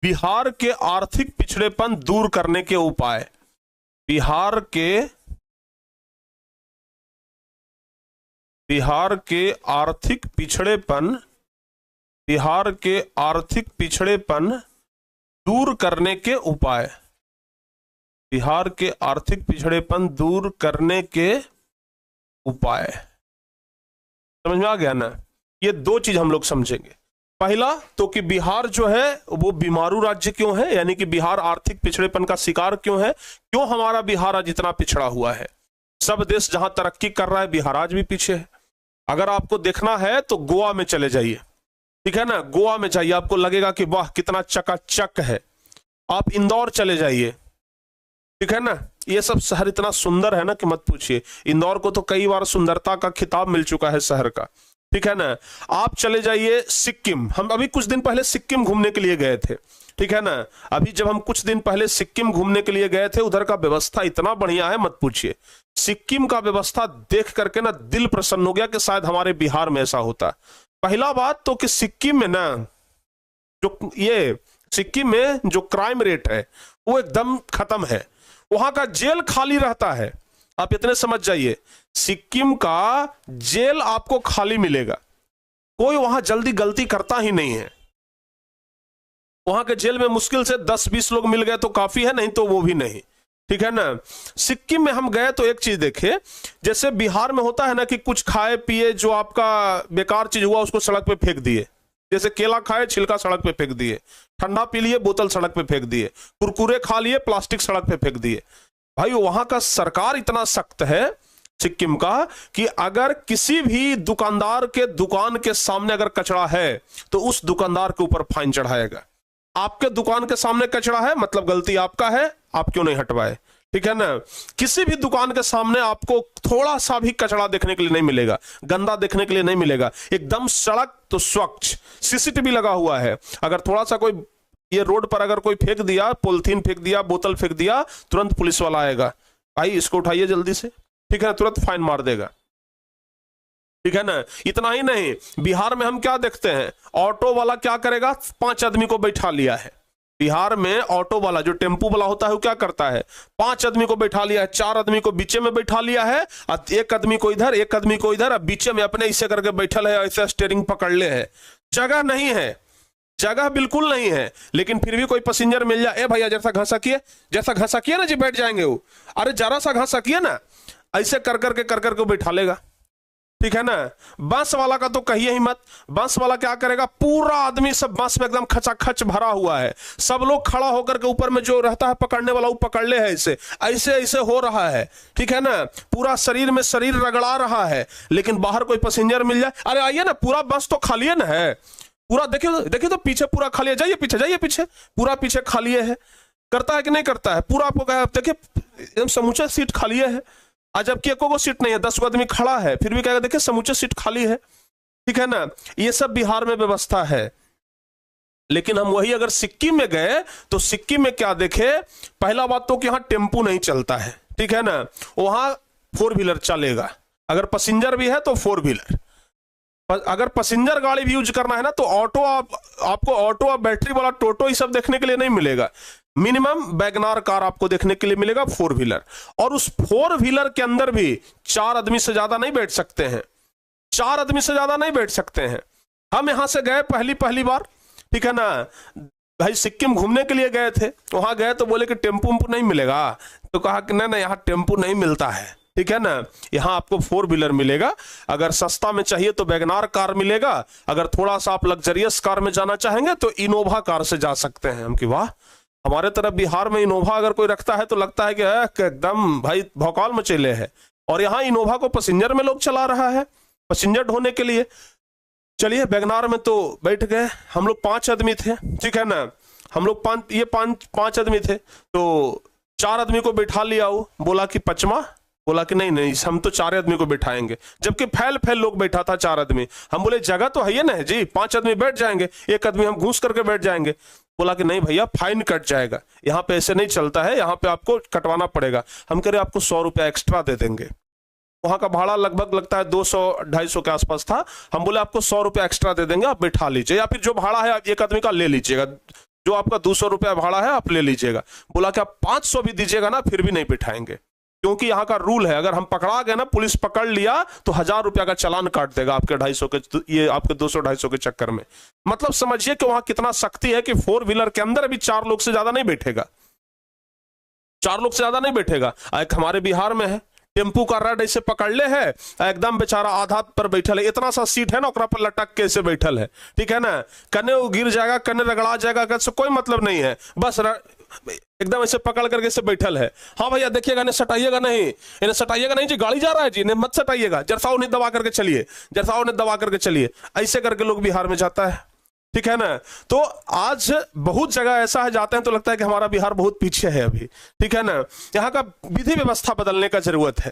बिहार के आर्थिक पिछड़ेपन दूर करने के उपाय। बिहार के आर्थिक पिछड़ेपन, बिहार के आर्थिक पिछड़ेपन दूर करने के उपाय। बिहार के आर्थिक पिछड़ेपन दूर करने के उपाय। समझ में आ गया ना। ये दो चीज हम लोग समझेंगे। पहला तो कि बिहार जो है वो बीमारू राज्य क्यों है, यानी कि बिहार आर्थिक पिछड़ेपन का शिकार क्यों है, क्यों हमारा बिहार आज इतना पिछड़ा हुआ है। सब देश जहां तरक्की कर रहा है, बिहार आज भी पीछे है। अगर आपको देखना है तो गोवा में चले जाइए, ठीक है ना। गोवा में जाइए, आपको लगेगा कि वाह कितना चकाचक है। आप इंदौर चले जाइए, ठीक है ना। ये सब शहर इतना सुंदर है ना कि मत पूछिए। इंदौर को तो कई बार सुंदरता का खिताब मिल चुका है शहर का, ठीक है ना। आप चले जाइए सिक्किम। हम अभी कुछ दिन पहले सिक्किम घूमने के लिए गए थे, ठीक है ना। अभी जब हम कुछ दिन पहले सिक्किम घूमने के लिए गए थे, उधर का व्यवस्था इतना बढ़िया है मत पूछिए। सिक्किम का व्यवस्था देख करके ना दिल प्रसन्न हो गया कि शायद हमारे बिहार में ऐसा होता। पहला बात तो कि सिक्किम में ना सिक्किम में जो क्राइम रेट है वो एकदम खत्म है। वहां का जेल खाली रहता है। आप इतने समझ जाइए, सिक्किम का जेल आपको खाली मिलेगा। कोई वहां जल्दी गलती करता ही नहीं है। वहां के जेल में मुश्किल से 10-20 लोग मिल गए तो काफी है, नहीं तो वो भी नहीं, ठीक है ना। सिक्किम में हम गए तो एक चीज देखे, जैसे बिहार में होता है ना कि कुछ खाए पिए जो आपका बेकार चीज हुआ उसको सड़क पे फेंक दिए। जैसे केला खाए, छिलका सड़क पे फेंक दिए, ठंडा पी लिए, बोतल सड़क पे फेंक दिए, कुरकुरे खा लिए, प्लास्टिक सड़क पे फेंक दिए। भाई वहां का सरकार इतना सख्त है सिक्किम का कि अगर किसी भी दुकानदार के दुकान के सामने अगर कचरा है तो उस दुकानदार के ऊपर फाइन चढ़ाएगा। आपके दुकान के सामने कचरा है मतलब गलती आपका है, आप क्यों नहीं हटवाए, ठीक है ना। किसी भी दुकान के सामने आपको थोड़ा सा भी कचरा देखने के लिए नहीं मिलेगा, गंदा देखने के लिए नहीं मिलेगा। एकदम सड़क तो स्वच्छ, सीसीटीवी लगा हुआ है। अगर थोड़ा सा कोई ये रोड पर अगर कोई फेंक दिया, पॉलिथीन फेंक दिया, बोतल फेंक दिया, तुरंत पुलिस वाला आएगा, भाई इसको उठाइए जल्दी से, ठीक है, तुरंत फाइन मार देगा, ठीक है ना। इतना ही नहीं, बिहार में हम क्या देखते हैं, ऑटो वाला क्या करेगा, 5 आदमी को बैठा लिया है। बिहार में ऑटो वाला जो टेम्पू वाला होता है वो क्या करता है, 5 आदमी को बैठा लिया है, 4 आदमी को बीचे में बैठा लिया है, और 1 आदमी को इधर, 1 आदमी को इधर, और बीचे में अपने इसे करके बैठल है, ऐसे स्टीयरिंग पकड़ ले है। जगह नहीं है, जगह बिल्कुल नहीं है, लेकिन फिर भी कोई पैसेंजर मिल जाए, ए भैया जैसा घसा किए ना जी बैठ जाएंगे वो, अरे जरा सा घसा किए ना, ऐसे कर करके बैठा लेगा, ठीक है ना। बस वाला का तो कहिए ही मत, बस वाला क्या करेगा, पूरा आदमी सब बस में एकदम खचाखच भरा हुआ है, सब लोग खड़ा होकर के ऊपर में जो रहता है पकड़ने वाला वो पकड़ ले है, ऐसे ऐसे ऐसे हो रहा है, ठीक है ना, पूरा शरीर में शरीर रगड़ा रहा है, लेकिन बाहर कोई पैसेंजर मिल जाए, अरे आइए ना, पूरा बस तो खाली है ना, है पूरा, देखिए तो पीछे पूरा खाली है, जाइए पीछे पूरा पीछे खाली है, करता है कि नहीं करता है, पूरा आपको देखिए एकदम समूचा सीट खाली है, आज जबकि एको को सीट नहीं है, 10 आदमी खड़ा है, फिर भी कहेगा देखिए समूचे सीट खाली है, ठीक है ना। ये सब बिहार में व्यवस्था है। लेकिन हम वही अगर सिक्किम में गए तो सिक्किम में क्या देखे, पहला बात तो कि यहाँ टेम्पू नहीं चलता है, ठीक है ना, वहां 4 व्हीलर चलेगा, अगर पैसेंजर भी है तो 4 व्हीलर, अगर पैसेंजर गाड़ी भी यूज करना है ना तो ऑटो, आपको ऑटो और बैटरी वाला टोटो ये सब देखने के लिए नहीं मिलेगा, मिनिमम वैगनार कार आपको देखने के लिए मिलेगा 4 व्हीलर, और उस 4 व्हीलर के अंदर भी 4 आदमी से ज्यादा नहीं बैठ सकते हैं, 4 आदमी से ज्यादा नहीं बैठ सकते हैं। हम यहां से गए पहली बार, ठीक है ना भाई, सिक्किम घूमने के लिए गए थे, वहां गए तो बोले कि टेम्पू नहीं मिलेगा, तो कहा कि नहीं यहाँ टेम्पू नहीं मिलता है, ठीक है ना, यहाँ आपको 4 व्हीलर मिलेगा, अगर सस्ता में चाहिए तो वैगनार कार मिलेगा, अगर थोड़ा सा आप लग्जरियस कार में जाना चाहेंगे तो इनोवा कार से जा सकते हैं। हम कि वाह, हमारे तरफ बिहार में इनोवा अगर कोई रखता है तो लगता है कि एकदम भाई भौकाल मचेले है, और यहाँ इनोवा को पैसेंजर में लोग चला रहा है, पैसेंजर ढोने के लिए। चलिए वैगनार में तो बैठ गए, हम लोग 5 आदमी थे, ठीक है ना, हम लोग पांच आदमी थे, तो 4 आदमी को बैठा लिया, वो बोला कि पचमा, बोला कि नहीं हम तो 4 आदमी को बैठाएंगे, जबकि फैल लोग बैठा था 4 आदमी, हम बोले जगह तो है ना जी, 5 आदमी बैठ जाएंगे, 1 आदमी हम घूस करके बैठ जाएंगे, बोला कि नहीं भैया फाइन कट जाएगा, यहाँ पे ऐसे नहीं चलता है, यहाँ पे आपको कटवाना पड़ेगा। हम कह रहे आपको 100 रुपया एक्स्ट्रा दे देंगे, वहां का भाड़ा लगभग लगता है 200-250 के आसपास था, हम बोले आपको 100 रुपया एक्स्ट्रा दे देंगे, आप बैठा लीजिए, या फिर जो भाड़ा है आप 1 आदमी का ले लीजिएगा, जो आपका 200 रुपया भाड़ा है आप ले लीजिएगा। बोला कि आप 500 भी दीजिएगा ना फिर भी नहीं बिठाएंगे, क्योंकि यहाँ का रूल है, अगर हम पकड़ा गए ना, पुलिस पकड़ लिया तो 1000 रुपया का चालान काट देगा आपके 250 के, ये आपके 200-250 के चक्कर में। मतलब समझिए कि वहां कितना सख्ती है कि 4 व्हीलर के अंदर अभी 4 लोग से ज्यादा नहीं बैठेगा, 4 लोग से ज्यादा नहीं बैठेगा। एक हमारे बिहार में है, टेम्पू का रड ऐसे पकड़ ले है, एकदम बेचारा आधा पर बैठल है, इतना सा सीट है ना, ओकरा पर लटक के ऐसे बैठल है, ठीक है ना, कने वो गिर जाएगा, कने रगड़ा जाएगा, कैसे कोई मतलब नहीं है, बस एकदम ऐसे पकड़ करके से बैठल है। हाँ भैया देखिएगा, इन्हें सटाइएगा नहीं, इन्हें सटाइएगा नहीं जी, गाड़ी जा रहा है जी, इन्हें मत सटाइएगा, जरसाओ नहीं दबा करके चलिए, जरसाओ नहीं दबा करके चलिए, ऐसे करके लोग बिहार में जाता है, ठीक है ना। तो आज बहुत जगह ऐसा है, जाते हैं तो लगता है कि हमारा बिहार बहुत पीछे है अभी, ठीक है ना, यहाँ का विधि व्यवस्था बदलने का जरूरत है।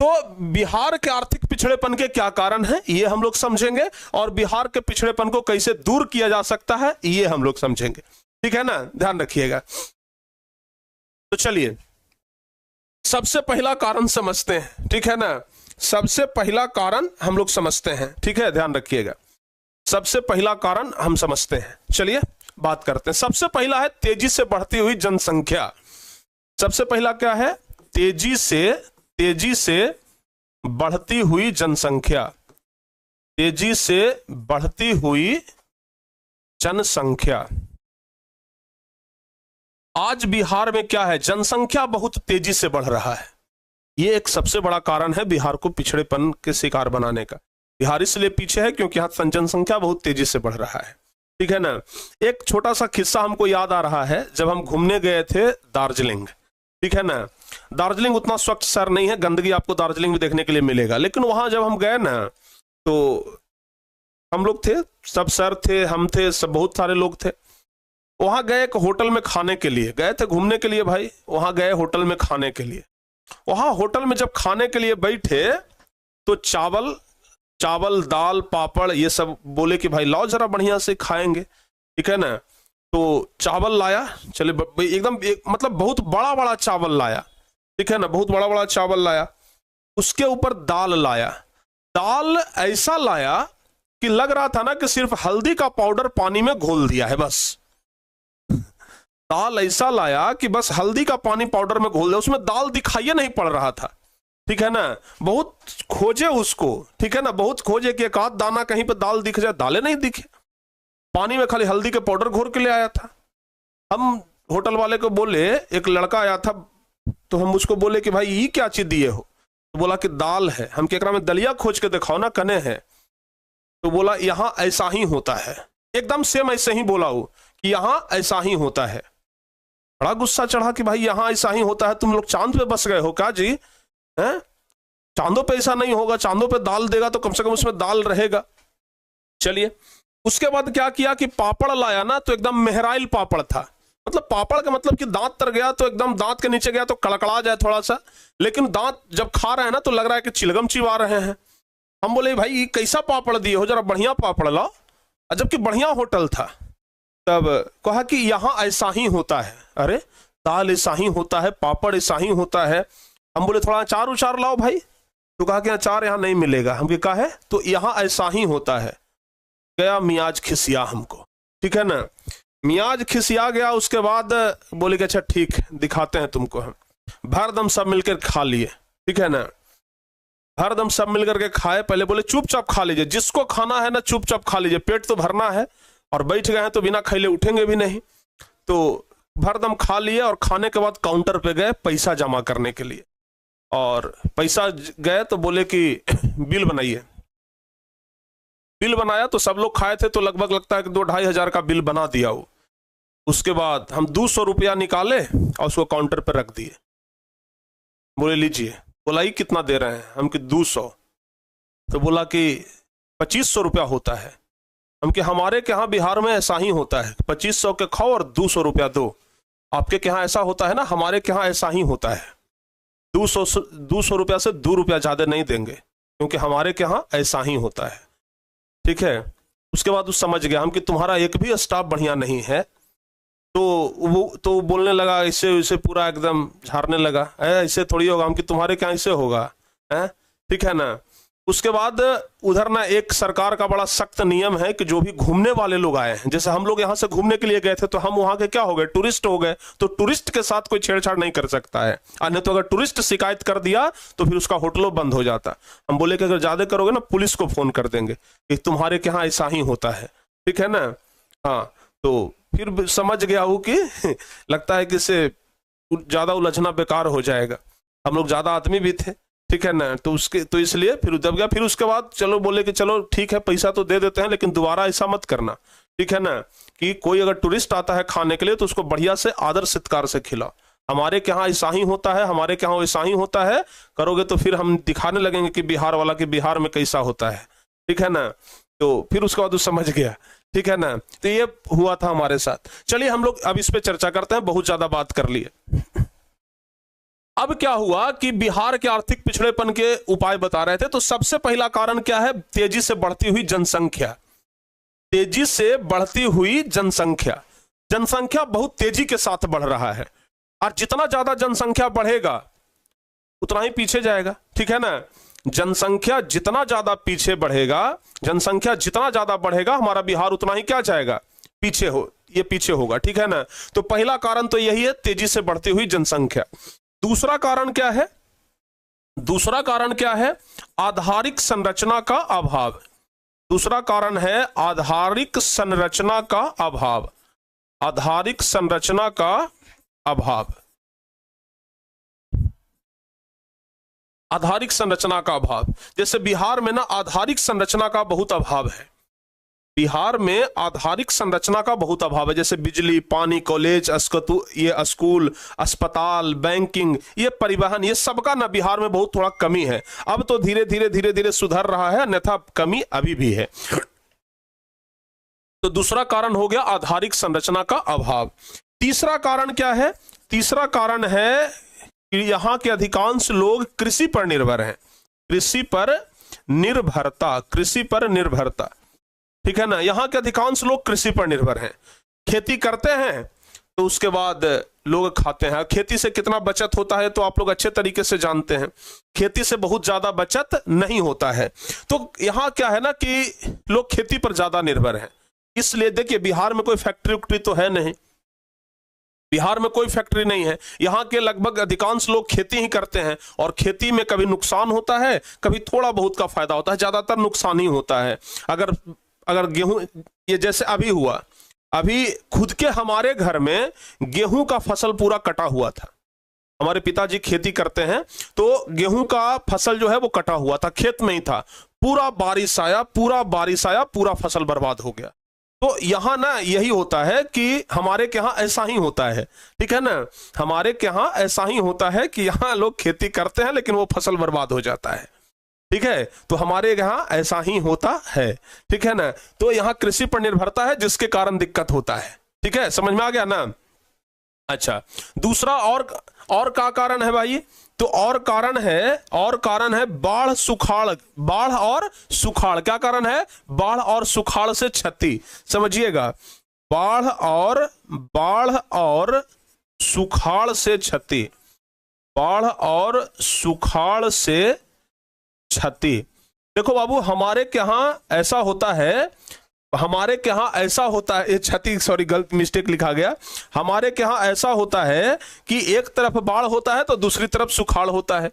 तो बिहार के आर्थिक पिछड़ेपन के क्या कारण है ये हम लोग समझेंगे, और बिहार के पिछड़ेपन को कैसे दूर किया जा सकता है ये हम लोग समझेंगे, ठीक है ना, ध्यान रखिएगा। तो चलिए सबसे पहला कारण समझते हैं, ठीक है ना, सबसे पहला कारण हम लोग समझते हैं, ठीक है, ध्यान रखिएगा, सबसे पहला कारण हम समझते हैं। चलिए बात करते हैं। सबसे पहला है तेजी से बढ़ती हुई जनसंख्या। सबसे पहला क्या है, तेजी से बढ़ती हुई जनसंख्या, तेजी से बढ़ती हुई जनसंख्या। आज बिहार में क्या है, जनसंख्या बहुत तेजी से बढ़ रहा है, यह एक सबसे बड़ा कारण है बिहार को पिछड़ेपन के शिकार बनाने का। बिहार इसलिए पीछे है क्योंकि यहाँ जनसंख्या बहुत तेजी से बढ़ रहा है, ठीक है ना। एक छोटा सा किस्सा हमको याद आ रहा है, जब हम घूमने गए थे दार्जिलिंग, ठीक है ना, दार्जिलिंग उतना स्वच्छ शहर नहीं है, गंदगी आपको दार्जिलिंग में देखने के लिए मिलेगा, लेकिन वहां जब हम गए ना तो हम लोग थे, सब सर थे, हम थे, सब बहुत सारे लोग थे, वहां गए एक होटल में खाने के लिए, गए थे घूमने के लिए भाई, वहां गए होटल में खाने के लिए। वहां होटल में जब खाने के लिए बैठे तो चावल दाल पापड़ ये सब बोले कि भाई लाओ जरा बढ़िया से खाएंगे, ठीक है ना। तो चावल लाया, चले एकदम मतलब बहुत बड़ा बड़ा चावल लाया, ठीक है ना, बहुत बड़ा बड़ा चावल लाया, उसके ऊपर दाल लाया, दाल ऐसा लाया कि लग रहा था ना कि सिर्फ हल्दी का पाउडर पानी में घोल दिया है, बस दाल ऐसा लाया कि बस हल्दी का पानी पाउडर में घोल दिया, उसमें दाल दिखाई नहीं पड़ रहा था, ठीक है ना। बहुत खोजे उसको, ठीक है ना, बहुत खोजे कि एक आध दाना कहीं पे दाल दिख जाए, दालें नहीं दिखे। पानी में खाली हल्दी के पाउडर घोर के ले आया था। हम होटल वाले को बोले, एक लड़का आया था, तो हम उसको बोले कि भाई ये क्या चीज दिए हो? तो बोला कि दाल है। हम केकरा में दलिया खोज के दिखाओ ना, कने है। तो बोला यहाँ ऐसा ही होता है, एकदम सेम ऐसे ही बोला वो कि यहाँ ऐसा ही होता है। बड़ा गुस्सा चढ़ा कि भाई यहाँ ऐसा ही होता है, तुम लोग चांद पे बस गए हो क्या जी? हैं? चांदों पे ऐसा नहीं होगा, चांदों पे दाल देगा तो कम से कम उसमें दाल रहेगा। चलिए, उसके बाद क्या किया कि पापड़ लाया ना, तो एकदम मेहराइल पापड़ था। मतलब पापड़ का मतलब कि दांत तर गया तो एकदम दांत के नीचे गया तो कड़कड़ा जाए थोड़ा सा, लेकिन दांत जब खा रहे हैं ना तो लग रहा है कि चिलगम चिबा रहे हैं। हम बोले भाई ये कैसा पापड़ दिए हो, जरा बढ़िया पापड़ लाओ। जबकि बढ़िया होटल था। तब कहा कि यहाँ ऐसा ही होता है। अरे दाल ऐसा ही होता है, पापड़ ऐसा ही होता है। हम बोले थोड़ा अचार उचार लाओ भाई। तो कहा कि अचार यहाँ नहीं मिलेगा। हम कहा है तो यहाँ ऐसा ही होता है। गया मियाज खिसिया हमको, ठीक है ना, मियाज खिसिया गया। उसके बाद बोले कि अच्छा ठीक दिखाते हैं तुमको हम। भरदम सब मिलकर खा लिए, ठीक है ना, भरदम सब मिलकर के खाए। पहले बोले चुपचाप खा लीजिए, जिसको खाना है ना चुपचाप खा लीजिए, पेट तो भरना है, और बैठ गए हैं तो बिना खैले उठेंगे भी नहीं। तो भरदम खा लिए और खाने के बाद काउंटर पे गए पैसा जमा करने के लिए। और पैसा गए तो बोले कि बिल बनाइए। बिल बनाया तो सब लोग खाए थे तो लगभग लगता है कि 2-2.5 हजार का बिल बना दिया वो। उसके बाद हम 200 रुपया निकाले और उसको काउंटर पर रख दिए। बोले लीजिए। बोला ये कितना दे रहे हैं? हम कि 200। तो बोला कि 2500 रुपया होता है। हम कि हमारे के यहाँ बिहार में ऐसा ही होता है, 2500 के खाओ और 200 रुपया दो। आपके के यहाँ ऐसा होता है ना? हमारे के यहाँ ऐसा ही होता है, 200 रुपया से 2 रुपया ज्यादा नहीं देंगे, क्योंकि हमारे के यहाँ ऐसा ही होता है, ठीक है। उसके बाद वो समझ गया हम कि तुम्हारा एक भी स्टाफ बढ़िया नहीं है। तो वो बोलने लगा, इससे पूरा एकदम झाड़ने लगा, ऐसे थोड़ी होगा। हम कि तुम्हारे क्या ऐसे होगा, है, ठीक है ना। उसके बाद उधर ना एक सरकार का बड़ा सख्त नियम है कि जो भी घूमने वाले लोग आए हैं, जैसे हम लोग यहाँ से घूमने के लिए गए थे तो हम वहां के क्या हो गए, टूरिस्ट हो गए, तो टूरिस्ट के साथ कोई छेड़छाड़ नहीं कर सकता है। अन्य तो अगर टूरिस्ट शिकायत कर दिया तो फिर उसका होटलों बंद हो जाता। हम बोले कि अगर ज्यादा करोगे ना पुलिस को फोन कर देंगे कि तुम्हारे के यहाँ ऐसा ही होता है, ठीक है ना। हाँ, तो फिर समझ गया वो कि लगता है कि इससे ज्यादा उलझना बेकार हो जाएगा। हम लोग ज्यादा आदमी भी थे, ठीक है ना, तो इसलिए फिर दब गया। फिर उसके बाद चलो बोले कि चलो ठीक है पैसा तो दे देते हैं, लेकिन दोबारा ऐसा मत करना, ठीक है ना, कि कोई अगर टूरिस्ट आता है खाने के लिए तो उसको बढ़िया से आदर सत्कार से खिलाओ। हमारे के यहाँ ऐसा ही होता है, हमारे के यहाँ वैसा ही होता है, करोगे तो फिर हम दिखाने लगेंगे कि बिहार वाला कि बिहार में कैसा होता है, ठीक है ना। तो फिर उसके बाद वो समझ गया, ठीक है ना। तो ये हुआ था हमारे साथ। चलिए हम लोग अब इस पे चर्चा करते हैं, बहुत ज्यादा बात कर लिए। अब क्या हुआ कि बिहार के आर्थिक पिछड़ेपन के उपाय बता रहे थे, तो सबसे पहला कारण क्या है, तेजी से बढ़ती हुई जनसंख्या। तेजी से बढ़ती हुई जनसंख्या, जनसंख्या बहुत तेजी के साथ बढ़ रहा है, और जितना ज्यादा जनसंख्या बढ़ेगा उतना ही पीछे जाएगा, ठीक है ना। जनसंख्या जितना ज्यादा पीछे बढ़ेगा, जनसंख्या जितना ज्यादा बढ़ेगा हमारा बिहार उतना ही क्या जाएगा, पीछे ये पीछे होगा, ठीक है ना। तो पहला कारण तो यही है, तेजी से बढ़ती हुई जनसंख्या। दूसरा कारण क्या है? दूसरा कारण क्या है? आधारिक संरचना का अभाव। दूसरा कारण है आधारिक संरचना का अभाव। आधारिक संरचना का अभाव। आधारिक संरचना का अभाव, जैसे बिहार में ना आधारिक संरचना का बहुत अभाव है। बिहार में आधारिक संरचना का बहुत अभाव है, जैसे बिजली, पानी, कॉलेज, ये स्कूल, अस्पताल, बैंकिंग, ये परिवहन, ये सबका ना बिहार में बहुत थोड़ा कमी है। अब तो धीरे धीरे सुधर रहा है, अन्यथा कमी अभी भी है। तो दूसरा कारण हो गया आधारिक संरचना का अभाव। तीसरा कारण क्या है? तीसरा कारण है कि यहां के अधिकांश लोग कृषि पर निर्भर हैं। कृषि पर निर्भरता, कृषि पर निर्भरता, ठीक है ना। यहां के अधिकांश लोग कृषि पर निर्भर हैं, खेती करते हैं तो उसके बाद लोग खाते हैं। खेती से कितना बचत होता है तो आप लोग अच्छे तरीके से जानते हैं, खेती से बहुत ज्यादा बचत नहीं होता है। तो यहां क्या है ना कि लोग खेती पर ज्यादा निर्भर हैं। इसलिए देखिए बिहार में कोई फैक्ट्री उक्ट्री तो है नहीं, बिहार में कोई फैक्ट्री नहीं है। यहाँ के लगभग अधिकांश लोग खेती ही करते हैं, और खेती में कभी नुकसान होता है, कभी थोड़ा बहुत का फायदा होता है, ज्यादातर नुकसान ही होता है। अगर अगर गेहूं, ये जैसे अभी हुआ, अभी खुद के हमारे घर में गेहूं का फसल पूरा कटा हुआ था। हमारे पिताजी खेती करते हैं, तो गेहूं का फसल जो है वो कटा हुआ था, खेत में ही था। पूरा बारिश आया, पूरा फसल बर्बाद हो गया। तो यहां ना यही होता है कि हमारे के यहाँ ऐसा ही होता है, ठीक है ना, हमारे के यहाँ ऐसा ही होता है कि यहाँ लोग खेती करते हैं लेकिन वो फसल बर्बाद हो जाता है, ठीक है। तो हमारे यहाँ ऐसा ही होता है, ठीक है ना। तो यहाँ कृषि पर निर्भरता है जिसके कारण दिक्कत होता है, ठीक है, समझ में आ गया ना। अच्छा, दूसरा और क्या कारण है भाई? तो और कारण है बाढ़ सुखाड़। बाढ़ और सुखाड़, क्या कारण है? बाढ़ और सुखाड़ से क्षति। समझिएगा, बाढ़ और सुखाड़ से क्षति, बाढ़ और सुखाड़ से क्षति। देखो बाबू, हमारे के यहाँ ऐसा होता है, ये क्षति, सॉरी गलत मिस्टेक लिखा गया। हमारे के यहाँ ऐसा होता है कि एक तरफ बाढ़ होता है तो दूसरी तरफ सुखाड़ होता है,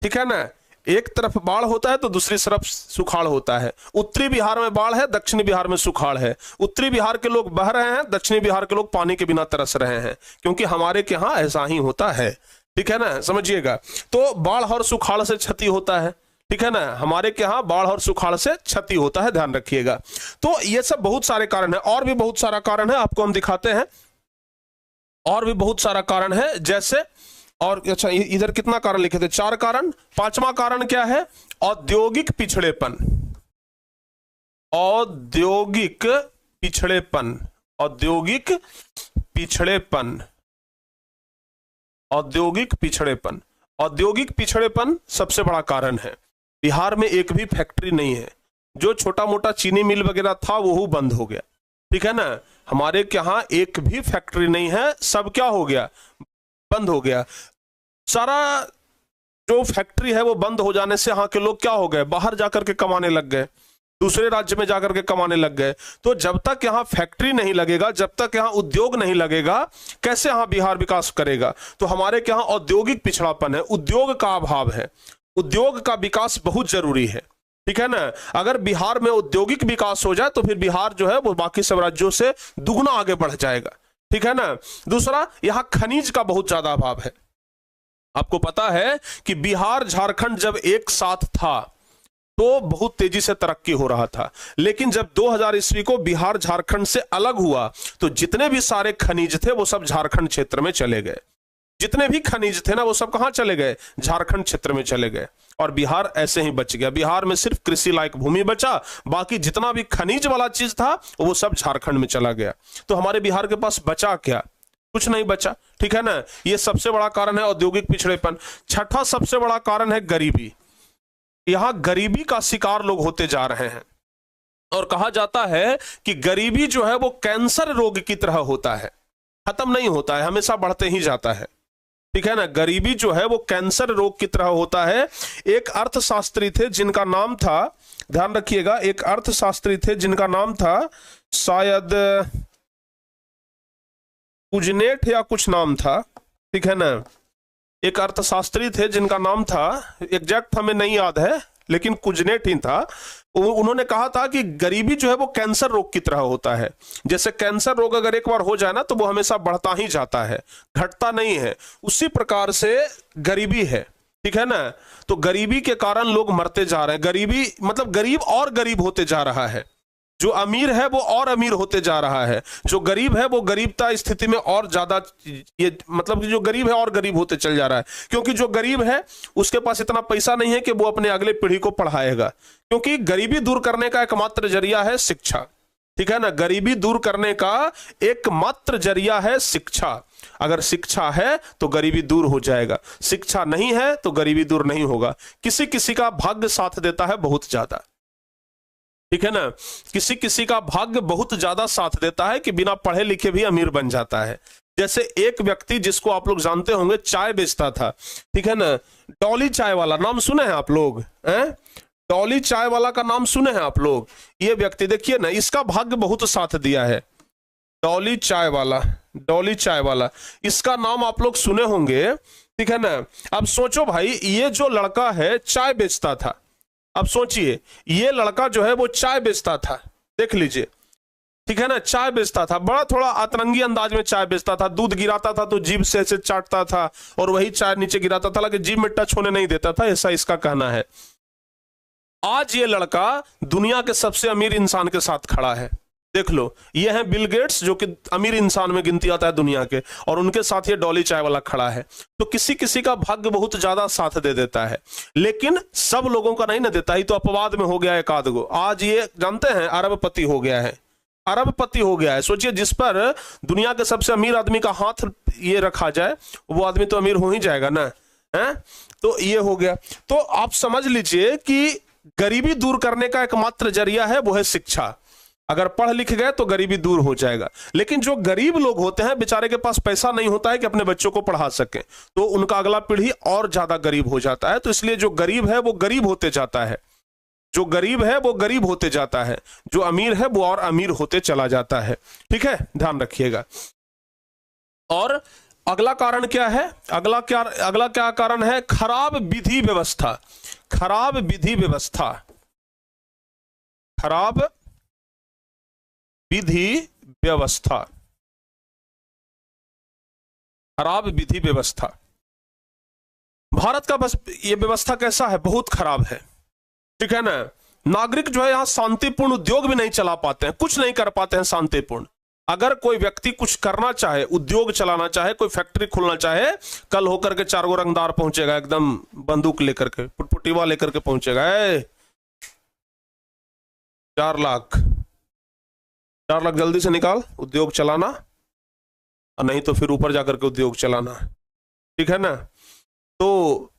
ठीक है ना। एक तरफ बाढ़ होता है तो दूसरी तरफ सुखाड़ होता है। उत्तरी बिहार में बाढ़ है, दक्षिणी बिहार में सुखाड़ है। उत्तरी बिहार के लोग बह रहे हैं, दक्षिणी बिहार के लोग पानी के बिना तरस रहे हैं, क्योंकि हमारे के यहाँ ऐसा ही होता है, ठीक है ना, समझिएगा। तो बाढ़ और सुखाड़ से क्षति होता है, ठीक है ना, हमारे के यहाँ बाढ़ और सुखाड़ से क्षति होता है, ध्यान रखिएगा। तो ये सब बहुत सारे कारण है, और भी बहुत सारा कारण है, आपको हम दिखाते हैं। और भी बहुत सारा कारण है, जैसे, और अच्छा इधर कितना कारण लिखे थे? 4 कारण। 5वां कारण क्या है? औद्योगिक पिछड़ेपन। औद्योगिक पिछड़ेपन, औद्योगिक पिछड़ेपन, औद्योगिक पिछड़ेपन। औद्योगिक पिछड़ेपन सबसे बड़ा कारण है। बिहार में एक भी फैक्ट्री नहीं है, जो छोटा मोटा चीनी मिल वगैरह था वो बंद हो गया, ठीक है ना। हमारे के यहाँ एक भी फैक्ट्री नहीं है, सब क्या हो गया? बंद हो गया। सारा जो फैक्ट्री है वो बंद हो जाने से यहाँ के लोग क्या हो गए? बाहर जाकर के कमाने लग गए, दूसरे राज्य में जाकर के कमाने लग गए। तो जब तक यहाँ फैक्ट्री नहीं लगेगा, जब तक यहाँ उद्योग नहीं लगेगा, कैसे यहाँ बिहार विकास करेगा? तो हमारे यहाँ औद्योगिक पिछड़ापन है, उद्योग का अभाव है। उद्योग का विकास बहुत जरूरी है, ठीक है ना। अगर बिहार में औद्योगिक विकास हो जाए तो फिर बिहार जो है वो बाकी सब राज्यों से दुगना आगे बढ़ जाएगा, ठीक है ना। दूसरा, यहाँ खनिज का बहुत ज्यादा अभाव है। आपको पता है कि बिहार झारखंड जब एक साथ था तो बहुत तेजी से तरक्की हो रहा था, लेकिन जब 2000 ईस्वी को बिहार झारखंड से अलग हुआ तो जितने भी सारे खनिज थे वो सब झारखंड क्षेत्र में चले गए। जितने भी खनिज थे ना वो सब कहां चले गए? झारखंड क्षेत्र में चले गए, और बिहार ऐसे ही बच गया। बिहार में सिर्फ कृषि लायक भूमि बचा, बाकी जितना भी खनिज वाला चीज था वो सब झारखंड में चला गया। तो हमारे बिहार के पास बचा क्या? कुछ नहीं बचा, ठीक है ना। ये सबसे बड़ा कारण है औद्योगिक पिछड़ेपन। छठा सबसे बड़ा कारण है गरीबी। यहां गरीबी का शिकार लोग होते जा रहे हैं, और कहा जाता है कि गरीबी जो है वो कैंसर रोग की तरह होता है, खत्म नहीं होता है, हमेशा बढ़ते ही जाता है, ठीक है ना। गरीबी जो है वो कैंसर रोग की तरह होता है। एक अर्थशास्त्री थे जिनका नाम था, ध्यान रखिएगा, एक अर्थशास्त्री थे जिनका नाम था शायद कुजनेट या कुछ नाम था, ठीक है ना। एक अर्थशास्त्री थे जिनका नाम था, एग्जैक्ट हमें नहीं याद है, लेकिन कुजनेट ही था। उन्होंने कहा था कि गरीबी जो है वो कैंसर रोग की तरह होता है। जैसे कैंसर रोग अगर एक बार हो जाए ना तो वो हमेशा बढ़ता ही जाता है, घटता नहीं है, उसी प्रकार से गरीबी है, ठीक है ना। तो गरीबी के कारण लोग मरते जा रहे हैं। गरीबी मतलब गरीब और गरीब होते जा रहा है, जो अमीर है वो और अमीर होते जा रहा है, जो गरीब है वो गरीबता स्थिति में और ज्यादा, ये मतलब जो गरीब है और गरीब होते चल जा रहा है। क्योंकि जो गरीब है उसके पास इतना पैसा नहीं है कि वो अपने अगले पीढ़ी को पढ़ाएगा, क्योंकि गरीबी दूर करने का एकमात्र जरिया है शिक्षा, ठीक है ना। गरीबी दूर करने का एकमात्र जरिया है शिक्षा। अगर शिक्षा है तो गरीबी दूर हो जाएगा, शिक्षा नहीं है तो गरीबी दूर नहीं होगा। किसी किसी का भाग्य साथ देता है बहुत ज्यादा, ठीक है ना। किसी किसी का भाग्य बहुत ज्यादा साथ देता है कि बिना पढ़े लिखे भी अमीर बन जाता है। जैसे एक व्यक्ति जिसको आप लोग जानते होंगे, चाय बेचता था, ठीक है ना, डॉली चाय वाला, नाम सुने हैं आप लोग? डॉली चाय वाला का नाम सुने हैं आप लोग? ये व्यक्ति देखिए ना, इसका भाग्य बहुत साथ दिया है। डॉली चाय वाला, डॉली चाय वाला, इसका नाम आप लोग सुने होंगे, ठीक है ना। अब सोचो भाई, ये जो लड़का है चाय बेचता था, अब सोचिए ये लड़का जो है वो चाय बेचता था, देख लीजिए, ठीक है ना। चाय बेचता था, बड़ा थोड़ा अतरंगी अंदाज में चाय बेचता था, दूध गिराता था तो जीभ से ऐसे चाटता था और वही चाय नीचे गिराता था, लेकिन जीभ में टच होने नहीं देता था, ऐसा इसका कहना है। आज ये लड़का दुनिया के सबसे अमीर इंसान के साथ खड़ा है। देख लो, ये है बिल गेट्स, जो कि अमीर इंसान में गिनती आता है दुनिया के, और उनके साथ ये डॉली चाय वाला खड़ा है। तो किसी किसी का भाग्य बहुत ज्यादा साथ दे देता है, लेकिन सब लोगों का नहीं ना देता ही, तो अपवाद में हो गया एक आध गो। आज ये जानते हैं अरबपति हो गया है, अरबपति हो गया है। सोचिए, जिस पर दुनिया के सबसे अमीर आदमी का हाथ ये रखा जाए, वो आदमी तो अमीर हो ही जाएगा ना, है? तो ये हो गया। तो आप समझ लीजिए कि गरीबी दूर करने का एकमात्र जरिया है, वो है शिक्षा। अगर पढ़ लिख गए तो गरीबी दूर हो जाएगा। लेकिन जो गरीब लोग होते हैं, बेचारे के पास पैसा नहीं होता है कि अपने बच्चों को पढ़ा सके, तो उनका अगला पीढ़ी और ज्यादा गरीब हो जाता है। तो इसलिए जो गरीब है वो गरीब होते जाता है, जो गरीब है वो गरीब होते जाता है, जो अमीर है वो और अमीर होते चला जाता है। ठीक है, ध्यान रखिएगा। और अगला कारण क्या है? अगला क्या कारण है? खराब विधि व्यवस्था। खराब विधि व्यवस्था, खराब विधि व्यवस्था, खराब विधि व्यवस्था। भारत का बस ये व्यवस्था कैसा है? बहुत खराब है, ठीक है ना। नागरिक जो है यहाँ शांतिपूर्ण उद्योग भी नहीं चला पाते हैं, कुछ नहीं कर पाते हैं शांतिपूर्ण। अगर कोई व्यक्ति कुछ करना चाहे, उद्योग चलाना चाहे, कोई फैक्ट्री खोलना चाहे, कल होकर के 4 गो रंगदार पहुंचेगा, एकदम बंदूक लेकर के, पुटपुटीवा लेकर के पहुंचेगा। 4 लाख जल्दी से निकाल, उद्योग चलाना, और नहीं तो फिर ऊपर जाकर के उद्योग चलाना, ठीक है ना। तो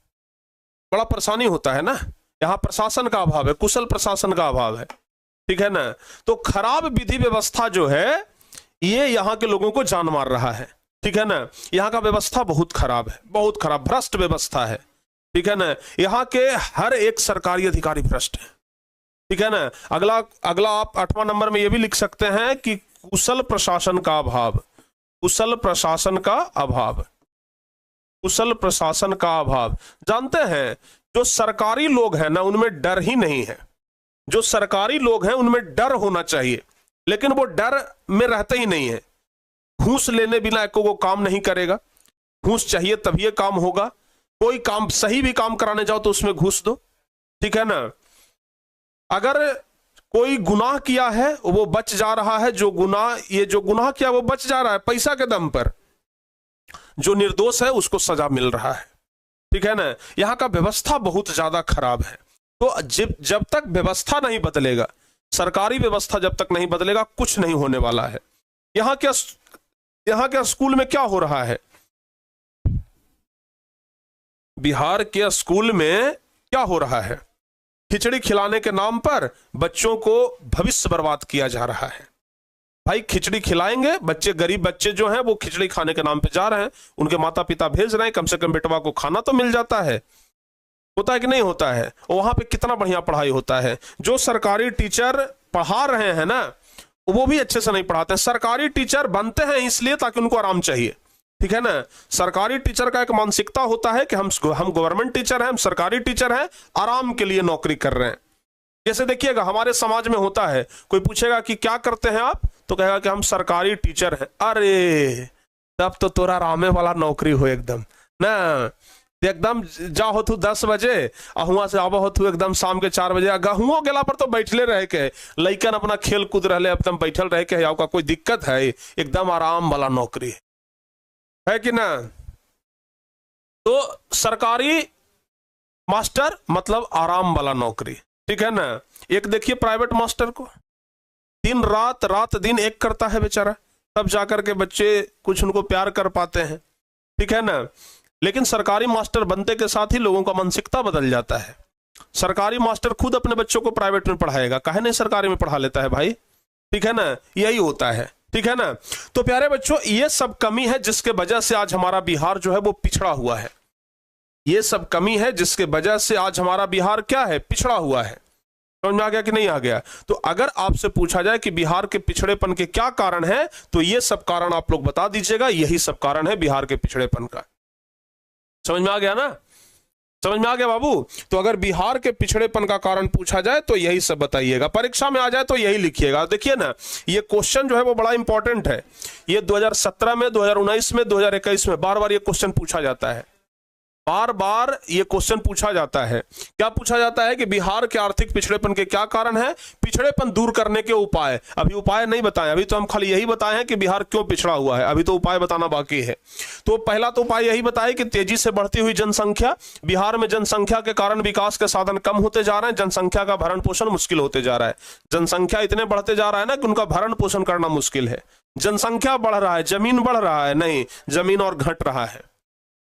बड़ा परेशानी होता है ना, यहाँ प्रशासन का अभाव है, कुशल प्रशासन का अभाव है, ठीक है ना। तो खराब विधि व्यवस्था जो है, ये यहाँ के लोगों को जान मार रहा है, ठीक है ना। यहाँ का व्यवस्था बहुत खराब है, बहुत खराब, भ्रष्ट व्यवस्था है, ठीक है ना। यहाँ के हर एक सरकारी अधिकारी भ्रष्ट है, ठीक है ना। अगला आप 8वां नंबर में ये भी लिख सकते हैं कि कुशल प्रशासन का अभाव, कुशल प्रशासन का अभाव, कुशल प्रशासन का अभाव। जानते हैं, जो सरकारी लोग हैं ना, उनमें डर ही नहीं है। जो सरकारी लोग हैं उनमें डर होना चाहिए, लेकिन वो डर में रहते ही नहीं है। घूस लेने बिना एको को काम नहीं करेगा, घूस चाहिए तभी काम होगा। कोई काम, सही भी काम कराने जाओ तो उसमें घूस दो, ठीक है ना। अगर कोई गुनाह किया है वो बच जा रहा है, जो गुनाह किया वो बच जा रहा है पैसा के दम पर, जो निर्दोष है उसको सजा मिल रहा है, ठीक है ना। यहाँ का व्यवस्था बहुत ज्यादा खराब है। तो जब तक व्यवस्था नहीं बदलेगा, सरकारी व्यवस्था जब तक नहीं बदलेगा, कुछ नहीं होने वाला है। यहाँ के स्कूल में क्या हो रहा है? बिहार के स्कूल में क्या हो रहा है? खिचड़ी खिलाने के नाम पर बच्चों को भविष्य बर्बाद किया जा रहा है। भाई खिचड़ी खिलाएंगे, बच्चे, गरीब बच्चे जो हैं वो खिचड़ी खाने के नाम पे जा रहे हैं, उनके माता पिता भेज रहे हैं, कम से कम बेटवा को खाना तो मिल जाता है। होता है कि नहीं होता है? और वहां पे कितना बढ़िया पढ़ाई होता है। जो सरकारी टीचर पढ़ा रहे हैं ना, वो भी अच्छे से नहीं पढ़ाते हैं। सरकारी टीचर बनते हैं इसलिए ताकि उनको आराम चाहिए, ठीक है ना। सरकारी टीचर का एक मानसिकता होता है कि हम गवर्नमेंट टीचर हैं, हम सरकारी टीचर हैं, आराम के लिए नौकरी कर रहे हैं। जैसे देखिएगा हमारे समाज में होता है, कोई पूछेगा कि क्या करते हैं आप, तो कहेगा कि हम सरकारी टीचर हैं। अरे तब तो तोरा आरामे वाला नौकरी हो एकदम ना, एकदम जाओ तू 10 बजे और हुआ से आबो हो तू एकदम शाम के 4 बजे। गहुओं गेला पर तो बैठले रहे के, लइकन अपना खेल कूद रहे, एकदम बैठल रहे के, आपका कोई दिक्कत है? एकदम आराम वाला नौकरी है कि ना। तो सरकारी मास्टर मतलब आराम वाला नौकरी, ठीक है ना। एक देखिए प्राइवेट मास्टर को, दिन रात दिन एक करता है बेचारा, तब जाकर के बच्चे कुछ उनको प्यार कर पाते हैं, ठीक है ना। लेकिन सरकारी मास्टर बनते के साथ ही लोगों का मानसिकता बदल जाता है। सरकारी मास्टर खुद अपने बच्चों को प्राइवेट में पढ़ाएगा, काहे नहीं सरकारी में पढ़ा लेता है भाई, ठीक है ना। यही होता है, ठीक है ना। तो प्यारे बच्चों, ये सब कमी है जिसके वजह से आज हमारा बिहार जो है वो पिछड़ा हुआ है। ये सब कमी है जिसके वजह से आज हमारा बिहार क्या है? पिछड़ा हुआ है। समझ में आ गया कि नहीं आ गया? तो अगर आपसे पूछा जाए कि बिहार के पिछड़ेपन के क्या कारण है, तो ये सब कारण आप लोग बता दीजिएगा। यही सब कारण है बिहार के पिछड़ेपन का। समझ में आ गया ना? समझ में आ गया बाबू? तो अगर बिहार के पिछड़ेपन का कारण पूछा जाए तो यही सब बताइएगा, परीक्षा में आ जाए तो यही लिखिएगा। देखिए ना, ये क्वेश्चन जो है वो बड़ा इंपॉर्टेंट है। ये 2017 में, 2019 में, 2021 में बार बार ये क्वेश्चन पूछा जाता है। बार बार ये क्वेश्चन पूछा जाता है। क्या पूछा जाता है कि बिहार के आर्थिक पिछड़ेपन के क्या कारण है, पिछड़ेपन दूर करने के उपाय। अभी उपाय नहीं बताए, अभी तो हम खाली यही बताए हैं कि बिहार क्यों पिछड़ा हुआ है, अभी तो उपाय बताना बाकी है। तो पहला तो उपाय यही बताए कि तेजी से बढ़ती हुई जनसंख्या, बिहार में जनसंख्या के कारण विकास के साधन कम होते जा रहे हैं, जनसंख्या का भरण पोषण मुश्किल होते जा रहा है। जनसंख्या इतने बढ़ते जा रहा है ना कि उनका भरण पोषण करना मुश्किल है। जनसंख्या बढ़ रहा है, जमीन बढ़ रहा है नहीं, जमीन और घट रहा है।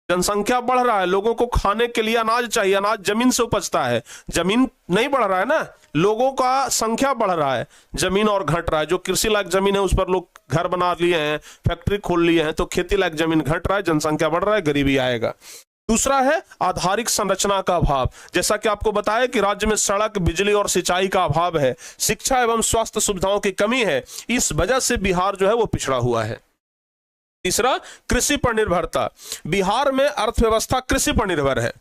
जनसंख्या बढ़ रहा है, लोगों को खाने के लिए अनाज चाहिए, अनाज जमीन से उपजता है, जमीन नहीं बढ़ रहा है ना, लोगों का संख्या बढ़ रहा है, जमीन और घट रहा है। जो कृषि लायक जमीन है उस पर लोग घर बना लिए हैं, फैक्ट्री खोल लिए हैं, तो खेती लायक जमीन घट रहा है, जनसंख्या बढ़ रहा है, गरीबी आएगा। दूसरा है आधारिक संरचना का अभाव। जैसा कि आपको बताया कि राज्य में सड़क, बिजली और सिंचाई का अभाव है, शिक्षा एवं स्वास्थ्य सुविधाओं की कमी है, इस वजह से बिहार जो है वो पिछड़ा हुआ है। तीसरा, कृषि पर निर्भरता। बिहार में अर्थव्यवस्था कृषि पर निर्भर है।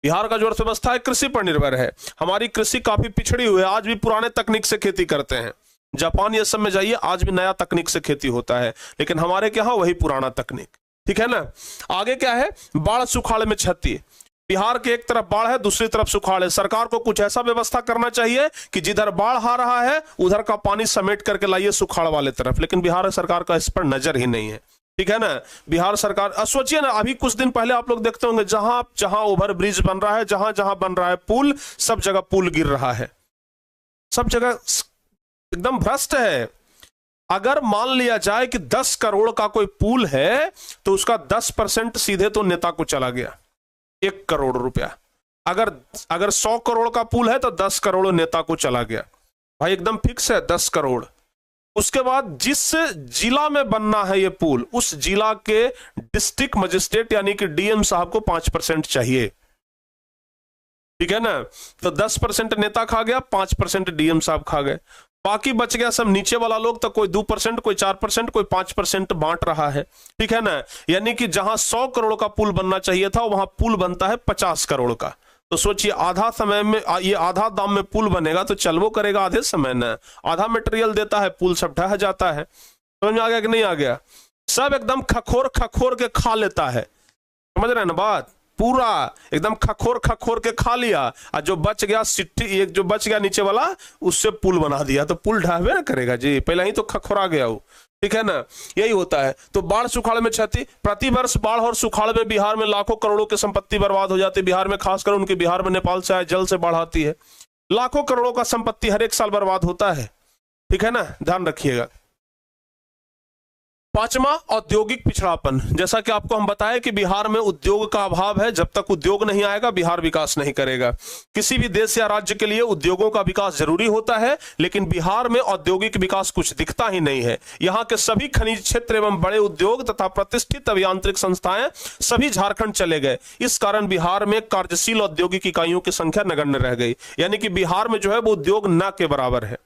बिहार का जो अर्थव्यवस्था है कृषि पर निर्भर है। हमारी कृषि काफी पिछड़ी हुई है, आज भी पुराने तकनीक से खेती करते हैं। जापान ये सब में जाइए, आज भी नया तकनीक से खेती होता है, लेकिन हमारे यहाँ वही पुराना तकनीक। ठीक है ना। आगे क्या है, बाढ़ सुखाड़ में क्षति। बिहार के एक तरफ बाढ़ है, दूसरी तरफ सुखाड़ है। सरकार को कुछ ऐसा व्यवस्था करना चाहिए कि जिधर बाढ़ आ रहा है उधर का पानी समेट करके लाइए सुखाड़ वाले तरफ, लेकिन बिहार सरकार का इस पर नजर ही नहीं है। ठीक है ना। बिहार सरकार, सोचिए ना, अभी कुछ दिन पहले आप लोग देखते होंगे, जहां जहां ओवर ब्रिज बन रहा है, जहां जहां बन रहा है पुल, सब जगह पुल गिर रहा है, सब जगह एकदम भ्रष्ट है। अगर मान लिया जाए कि 10 करोड़ का कोई पुल है तो उसका 10% सीधे तो नेता को चला गया, 1 करोड़ रुपया। अगर 100 करोड़ का पुल है तो 10 करोड़ नेता को चला गया, भाई एकदम फिक्स है 10 करोड़। उसके बाद जिस जिला में बनना है ये पुल, उस जिला के डिस्ट्रिक्ट मजिस्ट्रेट यानी कि डीएम साहब को 5% चाहिए। ठीक है ना। तो 10% नेता खा गया, 5% डीएम साहब खा गए, बाकी बच गया सब नीचे वाला लोग। तो कोई 2%, कोई 4%, कोई 5% बांट रहा है। ठीक है ना। यानी कि जहां 100 करोड़ का पुल बनना चाहिए था वहां पुल बनता है 50 करोड़ का। तो सोचिए, आधा समय में ये आधा दाम में पुल बनेगा तो चलवो करेगा आधे समय ना। आधा मटेरियल देता है, पुल सब ढह जाता है। समझ में आ गया कि नहीं आ गया? सब एकदम खखोर खखोर के खा लेता है। समझ रहे हैं ना बात? पूरा एकदम खखोर खखोर के खा लिया, और जो बच गया सिट्टी, एक जो बच गया नीचे वाला, उससे पुल बना दिया, तो पुल ढहवे ना करेगा जी, पहले ही तो खखोरा गया वो। ठीक है ना। यही होता है। तो बाढ़ सुखाड़ में क्षति, प्रतिवर्ष बाढ़ और सुखाड़ में बिहार में लाखों करोड़ों की संपत्ति बर्बाद हो जाती है। बिहार में, खासकर उनके बिहार में नेपाल से आए जल से बाढ़ आती है, लाखों करोड़ों का संपत्ति हर एक साल बर्बाद होता है। ठीक है ना, ध्यान रखिएगा। पांचवा, औद्योगिक पिछड़ापन। जैसा कि आपको हम बताएं कि बिहार में उद्योग का अभाव है, जब तक उद्योग नहीं आएगा बिहार विकास नहीं करेगा। किसी भी देश या राज्य के लिए उद्योगों का विकास जरूरी होता है, लेकिन बिहार में औद्योगिक विकास कुछ दिखता ही नहीं है। यहाँ के सभी खनिज क्षेत्र एवं बड़े उद्योग तथा प्रतिष्ठित अभियांत्रिक संस्थाएं सभी झारखंड चले गए। इस कारण बिहार में कार्यशील औद्योगिक इकाइयों की संख्या नगण्य रह गई। यानी कि बिहार में जो है वो उद्योग न के बराबर है।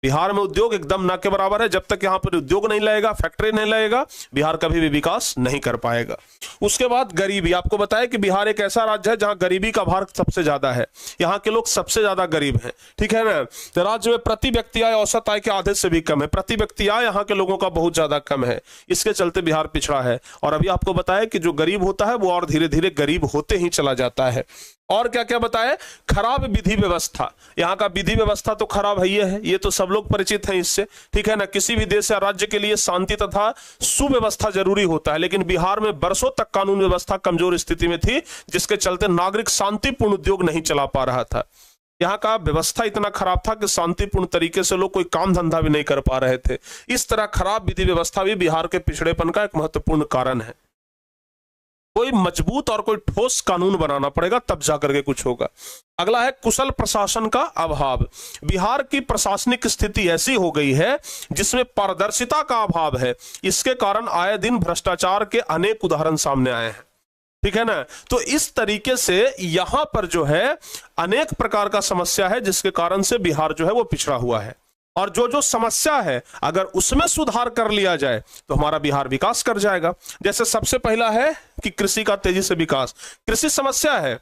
बिहार में उद्योग एकदम ना के बराबर है। जब तक यहां पर उद्योग नहीं लगेगा, फैक्ट्री नहीं लगेगा, बिहार कभी भी विकास नहीं कर पाएगा। उसके बाद गरीबी। आपको बताया कि बिहार एक ऐसा राज्य है जहां गरीबी का भार सबसे ज्यादा है, यहां के लोग सबसे ज्यादा गरीब हैं। ठीक है ना। तो राज्य में प्रति व्यक्ति आय औसत आय के आधे से भी कम है। प्रति व्यक्ति आय यहाँ के लोगों का बहुत ज्यादा कम है, इसके चलते बिहार पिछड़ा है। और अभी आपको बताया कि जो गरीब होता है वो और धीरे धीरे गरीब होते ही चला जाता है। और क्या क्या बताए, खराब विधि व्यवस्था। यहाँ का विधि व्यवस्था तो खराब है, ये तो सब लोग परिचित हैं इससे। ठीक है ना। किसी भी देश या राज्य के लिए शांति तथा सुव्यवस्था जरूरी होता है, लेकिन बिहार में वर्षों तक कानून व्यवस्था कमजोर स्थिति में थी, जिसके चलते नागरिक शांतिपूर्ण उद्योग नहीं चला पा रहा था। यहाँ का व्यवस्था इतना खराब था कि शांतिपूर्ण तरीके से लोग कोई काम धंधा भी नहीं कर पा रहे थे। इस तरह खराब विधि व्यवस्था भी बिहार के पिछड़ेपन का एक महत्वपूर्ण कारण है। कोई मजबूत और कोई ठोस कानून बनाना पड़ेगा, तब जाकर के कुछ होगा। अगला है कुशल प्रशासन का अभाव। बिहार की प्रशासनिक स्थिति ऐसी हो गई है जिसमें पारदर्शिता का अभाव है। इसके कारण आए दिन भ्रष्टाचार के अनेक उदाहरण सामने आए हैं। ठीक है ना। तो इस तरीके से यहां पर जो है अनेक प्रकार का समस्या है, जिसके कारण से बिहार जो है वो पिछड़ा हुआ है। और जो जो समस्या है अगर उसमें सुधार कर लिया जाए तो हमारा बिहार विकास कर जाएगा। जैसे सबसे पहला है कि कृषि का तेजी से विकास। कृषि समस्या है,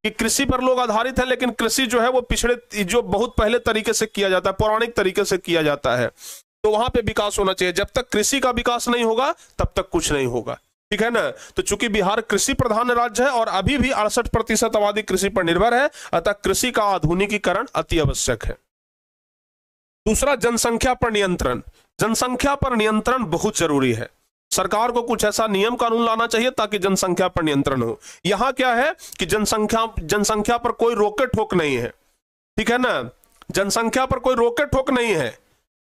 कि कृषि पर लोग आधारित हैं, लेकिन कृषि जो है वो पिछड़े, जो बहुत पहले तरीके से किया जाता है, पौराणिक तरीके से किया जाता है, तो वहां पे विकास होना चाहिए। जब तक कृषि का विकास नहीं होगा तब तक कुछ नहीं होगा, ठीक है ना। तो चूंकि बिहार कृषि प्रधान राज्य है और अभी भी 68% आबादी कृषि पर निर्भर है, अतः कृषि का आधुनिकीकरण अति आवश्यक है। दूसरा, जनसंख्या पर नियंत्रण। जनसंख्या पर नियंत्रण बहुत जरूरी है। सरकार को कुछ ऐसा नियम कानून लाना चाहिए ताकि जनसंख्या पर नियंत्रण हो। यहां क्या है कि जनसंख्या पर कोई रोके टोक नहीं है, ठीक है ना। जनसंख्या पर कोई रोके टोक नहीं है।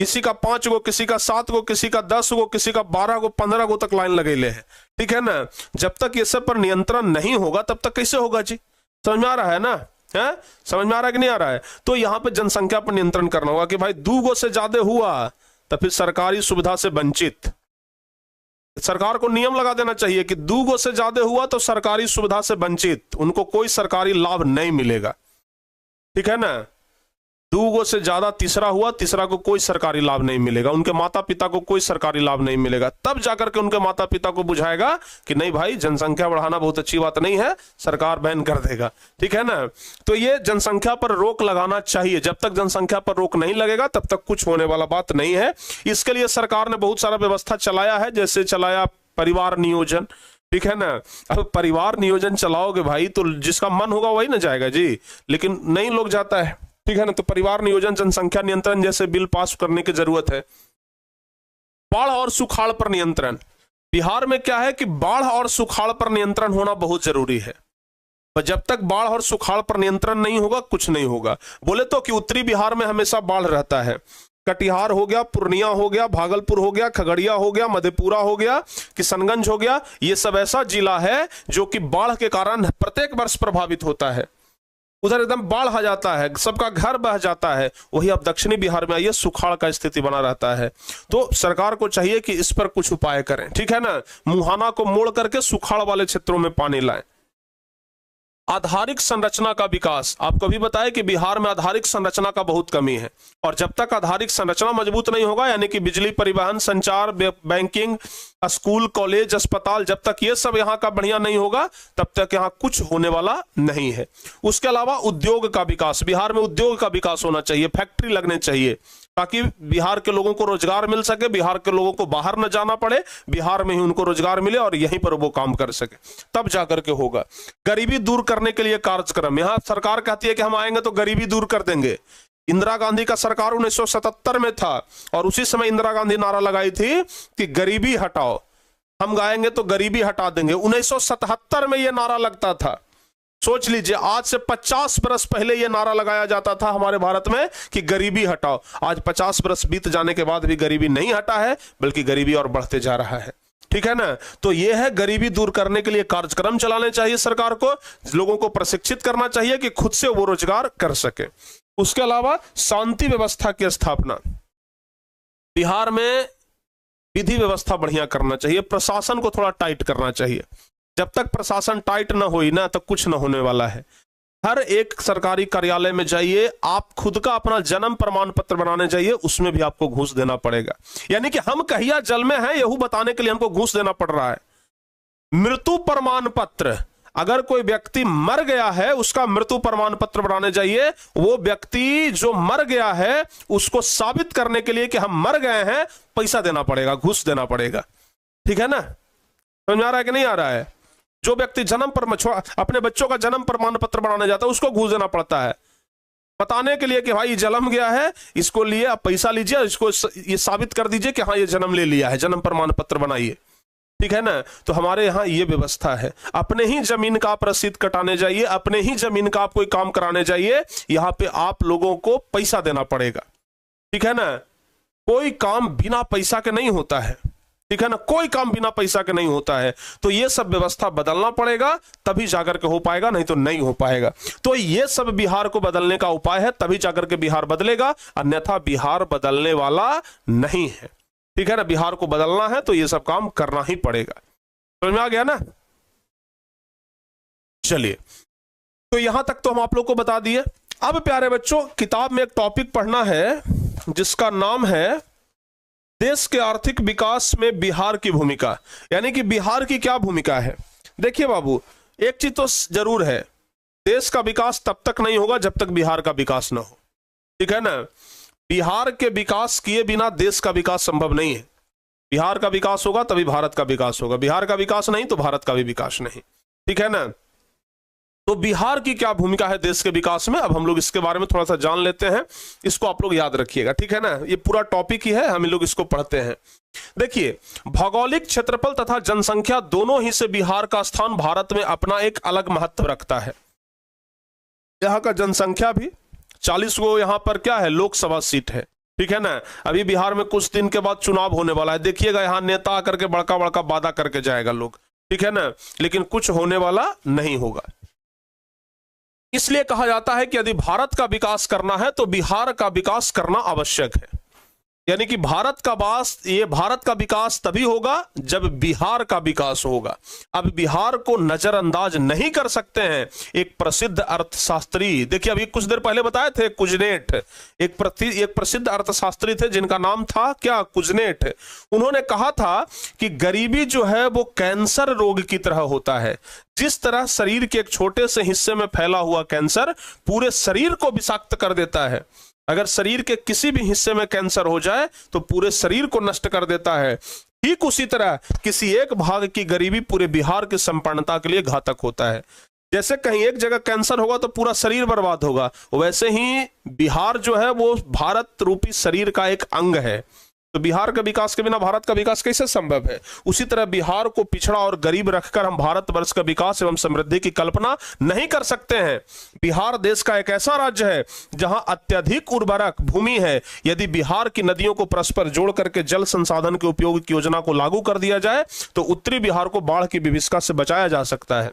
किसी का 5 गो, किसी का 7 गो, किसी का 10 गो, किसी का 12 गो, 15 गो तक लाइन लगेले है, ठीक है ना। जब तक ये सब पर नियंत्रण नहीं होगा तब तक कैसे होगा जी? समझ में आ रहा है ना? है समझ में आ रहा है कि नहीं आ रहा है? तो यहां पे जनसंख्या पर नियंत्रण करना होगा कि भाई 2 गो से ज्यादा हुआ तो फिर सरकारी सुविधा से वंचित। सरकार को नियम लगा देना चाहिए कि 2 गो से ज्यादा हुआ तो सरकारी सुविधा से वंचित, उनको कोई सरकारी लाभ नहीं मिलेगा, ठीक है ना। 2 गो से ज्यादा तीसरा हुआ, तीसरा को कोई सरकारी लाभ नहीं मिलेगा, उनके माता पिता को कोई सरकारी लाभ नहीं मिलेगा। तब जाकर के उनके माता पिता को बुझाएगा कि नहीं भाई, जनसंख्या बढ़ाना बहुत अच्छी बात नहीं है, सरकार बैन कर देगा, ठीक है ना। तो ये जनसंख्या पर रोक लगाना चाहिए। जब तक जनसंख्या पर रोक नहीं लगेगा तब तक कुछ होने वाला बात नहीं है। इसके लिए सरकार ने बहुत सारा व्यवस्था चलाया है, जैसे चलाया परिवार नियोजन, ठीक है ना। अब परिवार नियोजन चलाओगे भाई तो जिसका मन होगा वही ना जाएगा जी, लेकिन नहीं लोग जाता है, ठीक है ना। तो परिवार नियोजन, जनसंख्या नियंत्रण जैसे बिल पास करने की जरूरत है। बाढ़ और सुखाड़ पर नियंत्रण। बिहार में क्या है कि बाढ़ और सुखाड़ पर नियंत्रण होना बहुत जरूरी है। पर जब तक बाढ़ और सुखाड़ पर नियंत्रण नहीं होगा कुछ नहीं होगा। बोले तो कि उत्तरी बिहार में हमेशा बाढ़ रहता है। कटिहार हो गया, पूर्णिया हो गया, भागलपुर हो गया, खगड़िया हो गया, मधेपुरा हो गया, किशनगंज हो गया, ये सब ऐसा जिला है जो कि बाढ़ के कारण प्रत्येक वर्ष प्रभावित होता है। उधर एकदम बाढ़ आ जाता है, सबका घर बह जाता है। वही अब दक्षिणी बिहार में आइए, सुखाड़ का स्थिति बना रहता है। तो सरकार को चाहिए कि इस पर कुछ उपाय करें, ठीक है ना। मुहाना को मोड़ करके सुखाड़ वाले क्षेत्रों में पानी लाएं। आधारिक संरचना का विकास। आपको भी बताया कि बिहार में आधारिक संरचना का बहुत कमी है, और जब तक आधारिक संरचना मजबूत नहीं होगा, यानी कि बिजली, परिवहन, संचार, बैंकिंग, स्कूल, कॉलेज, अस्पताल, जब तक ये सब यहाँ का बढ़िया नहीं होगा तब तक यहाँ कुछ होने वाला नहीं है। उसके अलावा उद्योग का विकास। बिहार में उद्योग का विकास होना चाहिए, फैक्ट्री लगने चाहिए ताकि बिहार के लोगों को रोजगार मिल सके, बिहार के लोगों को बाहर न जाना पड़े, बिहार में ही उनको रोजगार मिले और यहीं पर वो काम कर सके, तब जाकर के होगा। गरीबी दूर करने के लिए कार्यक्रम। यहां सरकार कहती है कि हम आएंगे तो गरीबी दूर कर देंगे। इंदिरा गांधी का सरकार 1977 में था और उसी समय इंदिरा गांधी नारा लगाई थी कि गरीबी हटाओ, हम गाएंगे तो गरीबी हटा देंगे। 1977 में यह नारा लगता था। सोच लीजिए, आज से 50 बरस पहले यह नारा लगाया जाता था हमारे भारत में कि गरीबी हटाओ। आज 50 बरस बीत जाने के बाद भी गरीबी नहीं हटा है, बल्कि गरीबी और बढ़ते जा रहा है, ठीक है ना। तो यह है, गरीबी दूर करने के लिए कार्यक्रम चलाने चाहिए सरकार को, लोगों को प्रशिक्षित करना चाहिए कि खुद से वो रोजगार कर सके। उसके अलावा शांति व्यवस्था की स्थापना। बिहार में विधि व्यवस्था बढ़िया करना चाहिए, प्रशासन को थोड़ा टाइट करना चाहिए। जब तक प्रशासन टाइट ना होई ना तब कुछ ना होने वाला है। हर एक सरकारी कार्यालय में जाइए, आप खुद का अपना जन्म प्रमाण पत्र बनाने जाइए, उसमें भी आपको घूस देना पड़ेगा। यानी कि हम कहिया जल में हैं यहू बताने के लिए हमको घूस देना पड़ रहा है। मृत्यु प्रमाण पत्र, अगर कोई व्यक्ति मर गया है उसका मृत्यु प्रमाण पत्र बनाने जाइए। वो व्यक्ति जो मर गया है उसको साबित करने के लिए कि हम मर गए हैं, पैसा देना पड़ेगा, घूस देना पड़ेगा, ठीक है ना। समझ में आ रहा है कि नहीं आ रहा है? जो व्यक्ति जन्म पर अपने बच्चों का जन्म प्रमाण पत्र बनाने जाता है उसको घूस देना पड़ता है, बताने के लिए कि भाई जन्म गया है, इसको लिए आप पैसा लीजिए, इसको ये साबित कर दीजिए कि हाँ ये जन्म ले लिया है, जन्म प्रमाण पत्र बनाइए, ठीक है ना। तो हमारे यहाँ ये व्यवस्था है। अपने ही जमीन का आप रसीद कटाने जाइए, अपने ही जमीन का आप कोई काम कराने जाइए, यहाँ पे आप लोगों को पैसा देना पड़ेगा, ठीक है ना। कोई काम बिना पैसा के नहीं होता है, ठीक है ना, कोई काम बिना पैसा के नहीं होता है। तो ये सब व्यवस्था बदलना पड़ेगा, तभी जाकर के हो पाएगा, नहीं तो नहीं हो पाएगा। तो ये सब बिहार को बदलने का उपाय है, तभी जाकर के बिहार बदलेगा, अन्यथा बिहार बदलने वाला नहीं है, ठीक है ना। बिहार को बदलना है तो ये सब काम करना ही पड़ेगा। समझ में आ गया ना? चलिए, तो यहां तक तो हम आप लोग को बता दिए। अब प्यारे बच्चों, किताब में एक टॉपिक पढ़ना है जिसका नाम है देश के आर्थिक विकास में बिहार की भूमिका, यानी कि बिहार की क्या भूमिका है। देखिए बाबू, एक चीज तो जरूर है देश का विकास तब तक नहीं होगा जब तक बिहार का विकास ना हो, ठीक है ना। बिहार के विकास किए बिना देश का विकास संभव नहीं है। बिहार का विकास होगा तभी भारत का विकास होगा, बिहार का विकास नहीं तो भारत का भी विकास नहीं, ठीक है ना। तो बिहार की क्या भूमिका है देश के विकास में, अब हम लोग इसके बारे में थोड़ा सा जान लेते हैं। इसको आप लोग याद रखिएगा, ठीक है ना। ये पूरा टॉपिक ही है, हम लोग इसको पढ़ते हैं। देखिए, भौगोलिक क्षेत्रफल तथा जनसंख्या दोनों ही से बिहार का स्थान भारत में अपना एक अलग महत्व रखता है। यहाँ का जनसंख्या भी 40 गो यहाँ पर क्या है, लोकसभा सीट है, ठीक है ना। अभी बिहार में कुछ दिन के बाद चुनाव होने वाला है, देखिएगा यहाँ नेता आकर के बड़का बड़का वादा करके जाएगा लोग, ठीक है ना, लेकिन कुछ होने वाला नहीं होगा। इसलिए कहा जाता है कि यदि भारत का विकास करना है तो बिहार का विकास करना आवश्यक है। यानी कि भारत का विकास तभी होगा जब बिहार का विकास होगा। अब बिहार को नजरअंदाज नहीं कर सकते हैं। एक प्रसिद्ध अर्थशास्त्री, देखिए अभी कुछ देर पहले बताए थे कुजनेट, एक प्रसिद्ध अर्थशास्त्री थे जिनका नाम था क्या, कुजनेट। उन्होंने कहा था कि गरीबी जो है वो कैंसर रोग की तरह होता है। जिस तरह शरीर के एक छोटे से हिस्से में फैला हुआ कैंसर पूरे शरीर को विषाक्त कर देता है, अगर शरीर के किसी भी हिस्से में कैंसर हो जाए तो पूरे शरीर को नष्ट कर देता है, ठीक उसी तरह किसी एक भाग की गरीबी पूरे बिहार की संपन्नता के लिए घातक होता है। जैसे कहीं एक जगह कैंसर होगा तो पूरा शरीर बर्बाद होगा, वैसे ही बिहार जो है वो भारत रूपी शरीर का एक अंग है। तो बिहार के विकास के बिना भारत का विकास कैसे संभव है। उसी तरह बिहार को पिछड़ा और गरीब रखकर हम भारतवर्ष का विकास एवं समृद्धि की कल्पना नहीं कर सकते हैं। बिहार देश का एक ऐसा राज्य है जहां अत्यधिक उर्वरक भूमि है। यदि बिहार की नदियों को परस्पर जोड़ करके जल संसाधन के उपयोग की योजना को लागू कर दिया जाए तो उत्तरी बिहार को बाढ़ की विभीषिका से बचाया जा सकता है।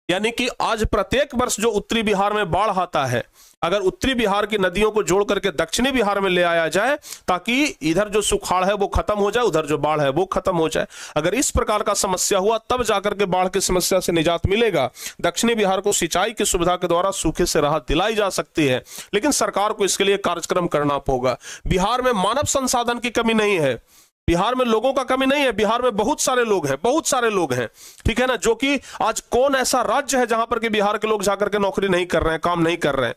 यानी कि आज प्रत्येक वर्ष जो उत्तरी बिहार में बाढ़ आता है, अगर उत्तरी बिहार की नदियों को जोड़ करके दक्षिणी बिहार में ले आया जाए ताकि इधर जो सुखाड़ है वो खत्म हो जाए, उधर जो बाढ़ है वो खत्म हो जाए, अगर इस प्रकार का समस्या हुआ तब जाकर के बाढ़ की समस्या से निजात मिलेगा। दक्षिणी बिहार को सिंचाई की सुविधा के द्वारा सूखे से राहत दिलाई जा सकती है, लेकिन सरकार को इसके लिए कार्यक्रम करना होगा। बिहार में मानव संसाधन की कमी नहीं है, बिहार में लोगों का कमी नहीं है, बिहार में बहुत सारे लोग हैं, ठीक है ना। जो कि आज कौन ऐसा राज्य है जहां पर कि बिहार के लोग जाकर के नौकरी नहीं कर रहे हैं, काम नहीं कर रहे हैं।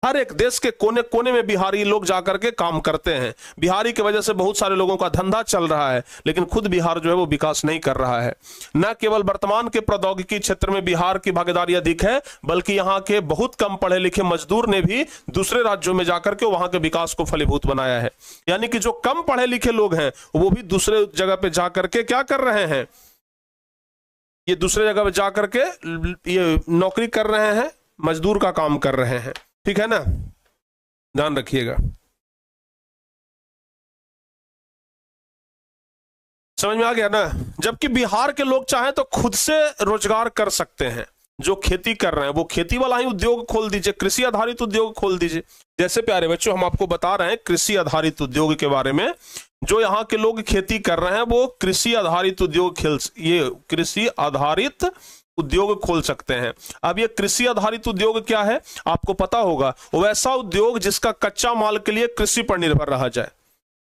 हर एक देश के कोने कोने में बिहारी लोग जाकर के काम करते हैं। बिहारी की वजह से बहुत सारे लोगों का धंधा चल रहा है, लेकिन खुद बिहार जो है वो विकास नहीं कर रहा है। न केवल वर्तमान के प्रौद्योगिकी क्षेत्र में बिहार की भागीदारी अधिक है, बल्कि यहाँ के बहुत कम पढ़े लिखे मजदूर ने भी दूसरे राज्यों में जाकर के वहां के विकास को फलीभूत बनाया है। यानी कि जो कम पढ़े लिखे लोग हैं वो भी दूसरे जगह पे जाकर के क्या कर रहे हैं, ये दूसरे जगह पे जाकर के ये नौकरी कर रहे हैं, मजदूर का काम कर रहे हैं, ठीक है ना, ध्यान रखिएगा। समझ में आ गया ना। जबकि बिहार के लोग चाहें तो खुद से रोजगार कर सकते हैं। जो खेती कर रहे हैं वो खेती वाला ही उद्योग खोल दीजिए, कृषि आधारित उद्योग खोल दीजिए। जैसे प्यारे बच्चों हम आपको बता रहे हैं कृषि आधारित उद्योग के बारे में, जो यहाँ के लोग खेती कर रहे हैं वो कृषि आधारित उद्योग खोल सकते हैं। अब ये कृषि आधारित उद्योग क्या है आपको पता होगा, वैसा उद्योग जिसका कच्चा माल के लिए कृषि पर निर्भर रहा जाए,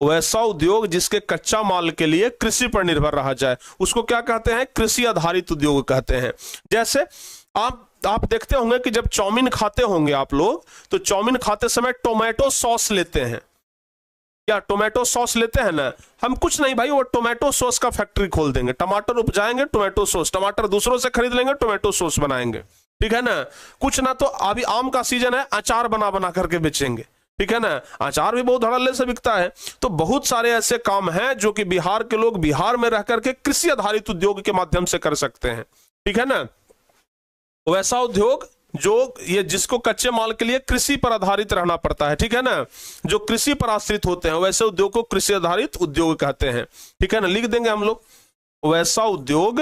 वैसा उद्योग जिसके कच्चा माल के लिए कृषि पर निर्भर रहा जाए, उसको क्या कहते हैं, कृषि आधारित उद्योग कहते हैं। जैसे आप देखते होंगे कि जब चाउमीन खाते होंगे आप लोग, तो चाउमीन खाते समय टोमेटो सॉस लेते हैं, क्या टोमेटो सॉस लेते हैं ना। हम कुछ नहीं भाई, वो टोमेटो सॉस का फैक्ट्री खोल देंगे, टमाटर उपजाएंगे, टोमेटो सॉस, टमाटर दूसरों से खरीद लेंगे, टोमेटो सॉस बनाएंगे, ठीक है ना। कुछ ना तो अभी आम का सीजन है, अचार बना करके बेचेंगे, ठीक है ना। अचार भी बहुत धड़ल्ले से बिकता है। तो बहुत सारे ऐसे काम हैं जो कि बिहार के लोग बिहार में रह करके कृषि आधारित उद्योग के माध्यम से कर सकते हैं, ठीक है ना। वैसा उद्योग जो ये जिसको कच्चे माल के लिए कृषि पर आधारित रहना पड़ता है, ठीक है ना, जो कृषि पर आश्रित होते हैं, वैसे उद्योग को कृषि आधारित उद्योग कहते हैं, ठीक है ना। लिख देंगे हम लोग, वैसा उद्योग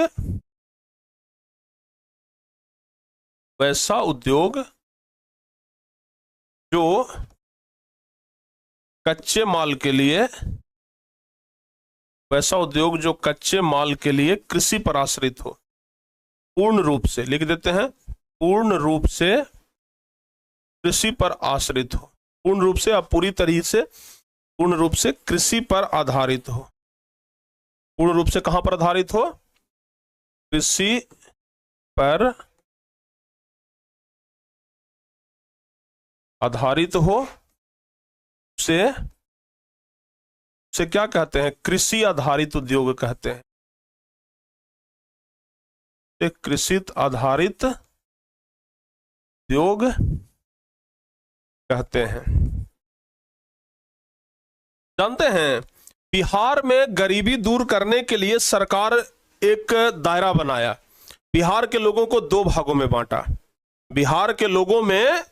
जो कच्चे माल के लिए, वैसा उद्योग जो कच्चे माल के लिए कृषि पर आश्रित हो, पूर्ण रूप से लिख देते हैं, पूर्ण रूप से कृषि पर आश्रित हो, पूर्ण रूप से, अब पूरी तरीके से पूर्ण रूप से कृषि पर आधारित हो। पूर्ण रूप से कहां पर आधारित हो, कृषि पर आधारित हो, से क्या कहते हैं? कृषि आधारित उद्योग कहते हैं। एक कृषि आधारित उद्योग कहते हैं। जानते हैं बिहार में गरीबी दूर करने के लिए सरकार एक दायरा बनाया, बिहार के लोगों को दो भागों में बांटा। बिहार के लोगों में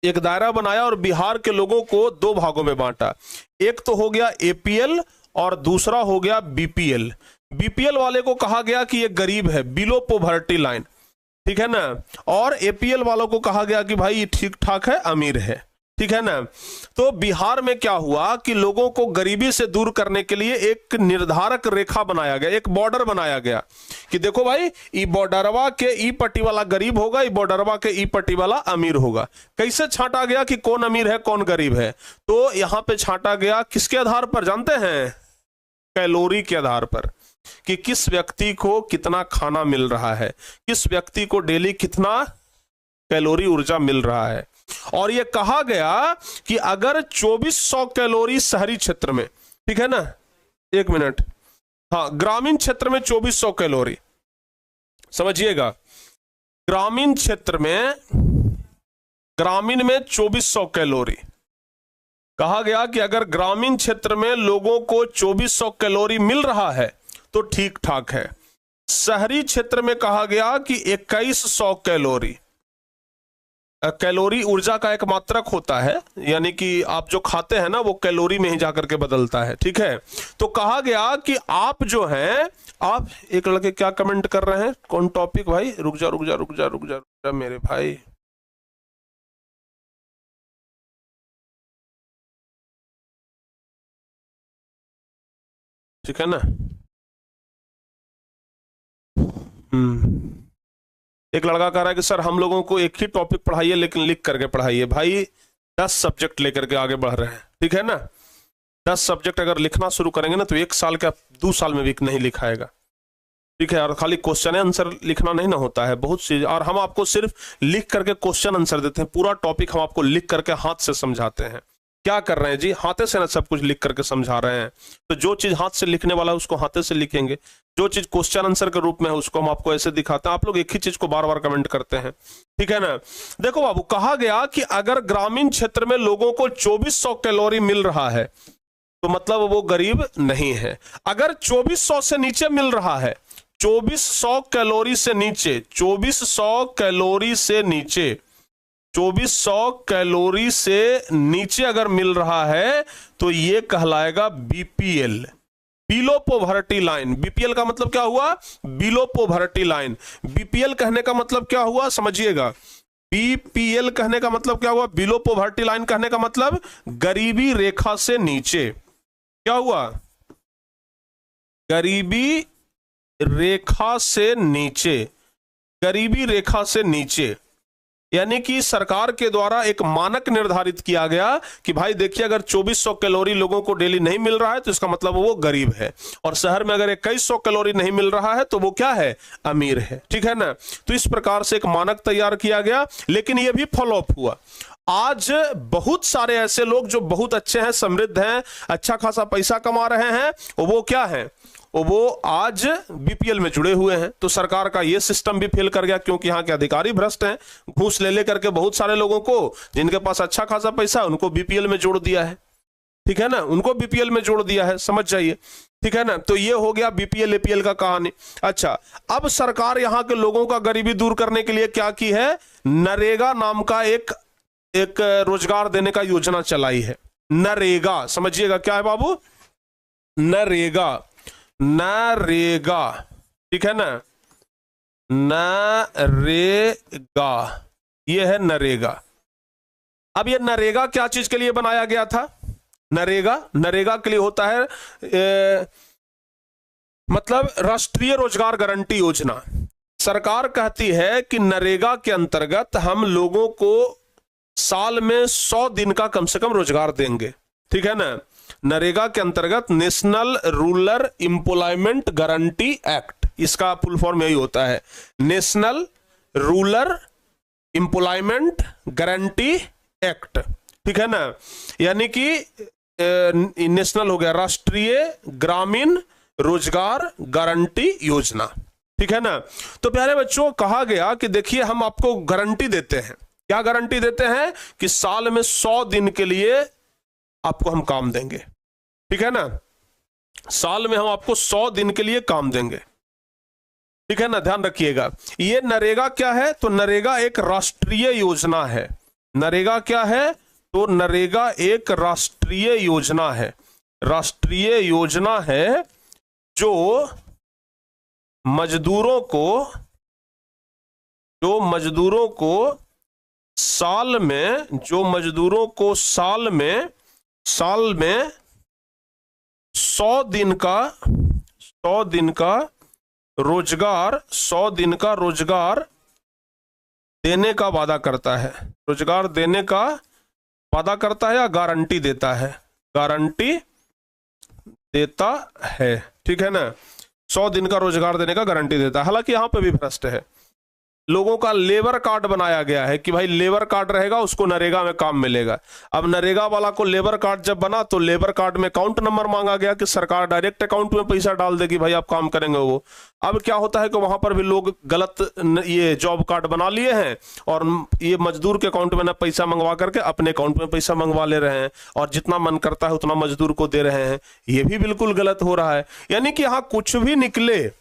एक दायरा बनाया और बिहार के लोगों को दो भागों में बांटा। एक तो हो गया एपीएल और दूसरा हो गया बीपीएल। बीपीएल वाले को कहा गया कि ये गरीब है, बिलो पॉवर्टी लाइन, ठीक है ना, और एपीएल वालों को कहा गया कि भाई ये ठीक ठाक है, अमीर है, ठीक है ना। तो बिहार में क्या हुआ कि लोगों को गरीबी से दूर करने के लिए एक निर्धारक रेखा बनाया गया, एक बॉर्डर बनाया गया कि देखो भाई ई बॉर्डरवा के ई पट्टी वाला गरीब होगा, ई बॉर्डरवा के ई पट्टी वाला अमीर होगा। कैसे छांटा गया कि कौन अमीर है कौन गरीब है? तो यहां पे छांटा गया किसके आधार पर जानते हैं? कैलोरी के आधार पर, कि किस व्यक्ति को कितना खाना मिल रहा है, किस व्यक्ति को डेली कितना कैलोरी ऊर्जा मिल रहा है। और यह कहा गया कि अगर 2400 कैलोरी शहरी क्षेत्र में, ठीक है ना, एक मिनट, हाँ, ग्रामीण क्षेत्र में 2400 कैलोरी, समझिएगा, ग्रामीण क्षेत्र में, ग्रामीण में 2400 कैलोरी कहा गया कि अगर ग्रामीण क्षेत्र में लोगों को 2400 कैलोरी मिल रहा है तो ठीक ठाक है। शहरी क्षेत्र में कहा गया कि 2100 कैलोरी। कैलोरी ऊर्जा का एक मात्रक होता है, यानी कि आप जो खाते हैं ना वो कैलोरी में ही जाकर के बदलता है, ठीक है। तो कहा गया कि आप जो हैं, आप, एक लड़के क्या कमेंट कर रहे हैं, कौन टॉपिक भाई? रुक जा रुक जा रुक जा रुक जा रुक जा मेरे भाई, ठीक है ना। एक लड़का कह रहा है कि सर हम लोगों को एक ही टॉपिक पढ़ाइए लेकिन लिख करके पढ़ाइए। भाई 10 सब्जेक्ट लेकर के आगे बढ़ रहे हैं, ठीक है ना। 10 सब्जेक्ट अगर लिखना शुरू करेंगे ना तो 1 साल का 2 साल में भी नहीं लिखाएगा, ठीक है। और खाली क्वेश्चन आंसर लिखना नहीं ना होता है, बहुत चीज, और हम आपको सिर्फ लिख करके क्वेश्चन आंसर देते हैं, पूरा टॉपिक हम आपको लिख करके हाथ से समझाते हैं। क्या कर रहे हैं जी? हाथे से ना सब कुछ लिख करके समझा रहे हैं। तो जो चीज हाथ से लिखने वाला है उसको हाथे से लिखेंगे, जो चीज क्वेश्चन आंसर के रूप में है उसको हम आपको ऐसे दिखाते हैं। आप लोग एक ही चीज को बार बार कमेंट करते हैं, ठीक है ना। देखो बाबू, कहा गया कि अगर ग्रामीण क्षेत्र में लोगों को 2400 कैलोरी मिल रहा है तो मतलब वो गरीब नहीं है। अगर 2400 से नीचे मिल रहा है, 2400 कैलोरी से नीचे, 2400 कैलोरी से नीचे, 2400 कैलोरी से नीचे अगर मिल रहा है तो ये कहलाएगा BPL, below poverty line. BPL का मतलब क्या हुआ? Below poverty line. बीपीएल कहने का मतलब क्या हुआ समझिएगा, बीपीएल कहने का मतलब क्या हुआ? बिलो पॉवर्टी लाइन कहने का मतलब गरीबी रेखा से नीचे। क्या हुआ? गरीबी रेखा से नीचे, गरीबी रेखा से नीचे, यानी कि सरकार के द्वारा एक मानक निर्धारित किया गया कि भाई देखिए अगर 2400 कैलोरी लोगों को डेली नहीं मिल रहा है तो इसका मतलब वो गरीब है, और शहर में अगर 2100 कैलोरी नहीं मिल रहा है तो वो क्या है? अमीर है, ठीक है ना। तो इस प्रकार से एक मानक तैयार किया गया, लेकिन ये भी फॉलोअप हुआ। आज बहुत सारे ऐसे लोग जो बहुत अच्छे हैं, समृद्ध हैं, अच्छा खासा पैसा कमा रहे हैं, वो क्या है? वो आज बीपीएल में जुड़े हुए हैं। तो सरकार का ये सिस्टम भी फेल कर गया, क्योंकि यहाँ के अधिकारी भ्रष्ट हैं, घूस ले लेकर के बहुत सारे लोगों को जिनके पास अच्छा खासा पैसा उनको बीपीएल में जोड़ दिया है, ठीक है ना, उनको बीपीएल में जोड़ दिया है, समझ जाइए, ठीक है ना। तो ये हो गया बीपीएल एपीएल का कहानी। अच्छा, अब सरकार यहाँ के लोगों का गरीबी दूर करने के लिए क्या की है? नरेगा नाम का एक रोजगार देने का योजना चलाई है। नरेगा, समझिएगा क्या है बाबू? नरेगा, नरेगा, ठीक है ना, नरेगा, ये है नरेगा। अब ये नरेगा क्या चीज के लिए बनाया गया था? नरेगा के लिए होता है मतलब राष्ट्रीय रोजगार गारंटी योजना। सरकार कहती है कि नरेगा के अंतर्गत हम लोगों को साल में 100 दिन का कम से कम रोजगार देंगे, ठीक है ना। नरेगा के अंतर्गत national rural employment guarantee act, इसका फुल फॉर्म यही होता है, national rural employment guarantee act, ठीक है ना, यानी कि नेशनल हो गया राष्ट्रीय ग्रामीण रोजगार गारंटी योजना, ठीक है ना। तो प्यारे बच्चों कहा गया कि देखिए हम आपको गारंटी देते हैं, क्या गारंटी देते हैं कि साल में 100 दिन के लिए आपको हम काम देंगे, ठीक है ना, साल में हम आपको 100 दिन के लिए काम देंगे, ठीक है ना, ध्यान रखिएगा। ये नरेगा क्या है, तो नरेगा एक राष्ट्रीय योजना है। नरेगा क्या है, तो नरेगा एक राष्ट्रीय योजना है, राष्ट्रीय योजना है जो मजदूरों को साल में 100 दिन का रोजगार देने का वादा करता है, रोजगार देने का वादा करता है या गारंटी देता है, गारंटी देता है, ठीक है ना, 100 दिन का रोजगार देने का गारंटी देता है। हालांकि यहां पे भी भ्रष्ट है, लोगों का लेबर कार्ड बनाया गया है कि भाई लेबर कार्ड रहेगा उसको नरेगा में काम मिलेगा। अब नरेगा वाला को लेबर कार्ड जब बना तो लेबर कार्ड में अकाउंट नंबर मांगा गया कि सरकार डायरेक्ट अकाउंट में पैसा डाल देगी, भाई आप काम करेंगे वो। अब क्या होता है कि वहां पर भी लोग गलत ये जॉब कार्ड बना लिए हैं और ये मजदूर के अकाउंट में ना पैसा मंगवा करके अपने अकाउंट में पैसा मंगवा ले रहे हैं और जितना मन करता है उतना मजदूर को दे रहे हैं, ये भी बिल्कुल गलत हो रहा है। यानी कि यहाँ कुछ भी निकले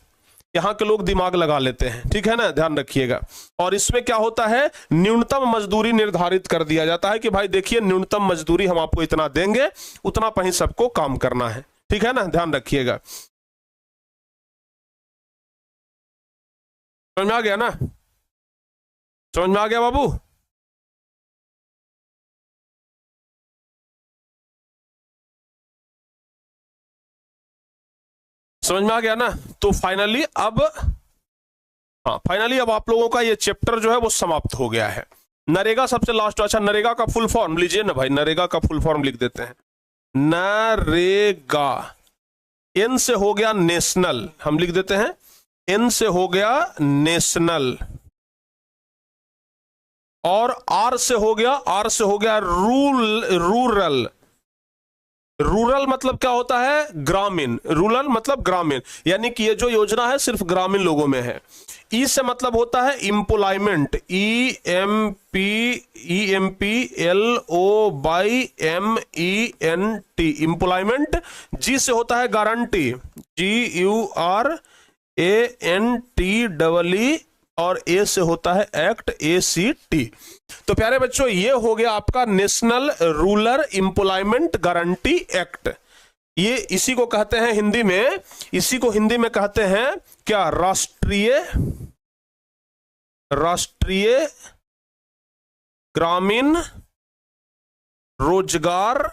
यहां के लोग दिमाग लगा लेते हैं, ठीक है ना, ध्यान रखिएगा। और इसमें क्या होता है, न्यूनतम मजदूरी निर्धारित कर दिया जाता है कि भाई देखिए न्यूनतम मजदूरी हम आपको इतना देंगे, उतना पर ही सबको काम करना है, ठीक है ना, ध्यान रखिएगा। समझ में आ गया ना, समझ में आ गया बाबू? समझ में आ गया ना। तो फाइनली अब आप लोगों का ये चैप्टर जो है वो समाप्त हो गया है। नरेगा सबसे लास्ट। अच्छा, नरेगा का फुल फॉर्म लीजिए ना भाई, नरेगा का फुल फॉर्म लिख देते हैं। नरेगा, एन से हो गया नेशनल, हम लिख देते हैं एन से हो गया नेशनल, और आर से हो गया रूरल। रूरल मतलब क्या होता है, ग्रामीण। रूरल मतलब ग्रामीण, यानी कि ये जो योजना है सिर्फ ग्रामीण लोगों में है। ई से मतलब होता है एम्प्लॉयमेंट, EMPLOYMENT, एम्प्लॉयमेंट। जी से होता है गारंटी, GURANTEE, और ए से होता है एक्ट, ACT। तो प्यारे बच्चों ये हो गया आपका national rural employment guarantee act. ये इसी को कहते हैं हिंदी में कहते हैं क्या, राष्ट्रीय ग्रामीण रोजगार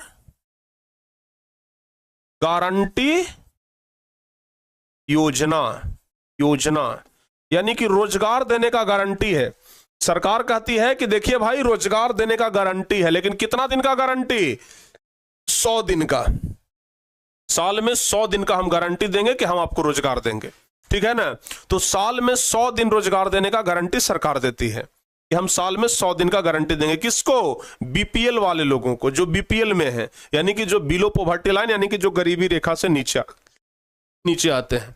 गारंटी योजना, यानी कि रोजगार देने का गारंटी है। सरकार कहती है कि देखिए भाई रोजगार देने का गारंटी है, लेकिन कितना दिन का गारंटी, 100 दिन का। साल में 100 दिन का हम गारंटी देंगे कि हम आपको रोजगार देंगे, ठीक है ना। तो साल में 100 दिन रोजगार देने का गारंटी सरकार देती है कि हम साल में 100 दिन का गारंटी देंगे। किसको, बीपीएल वाले लोगों को, जो बीपीएल में है, यानी कि जो बिलो पॉवर्टी लाइन, यानी कि जो गरीबी रेखा से नीचे आते हैं,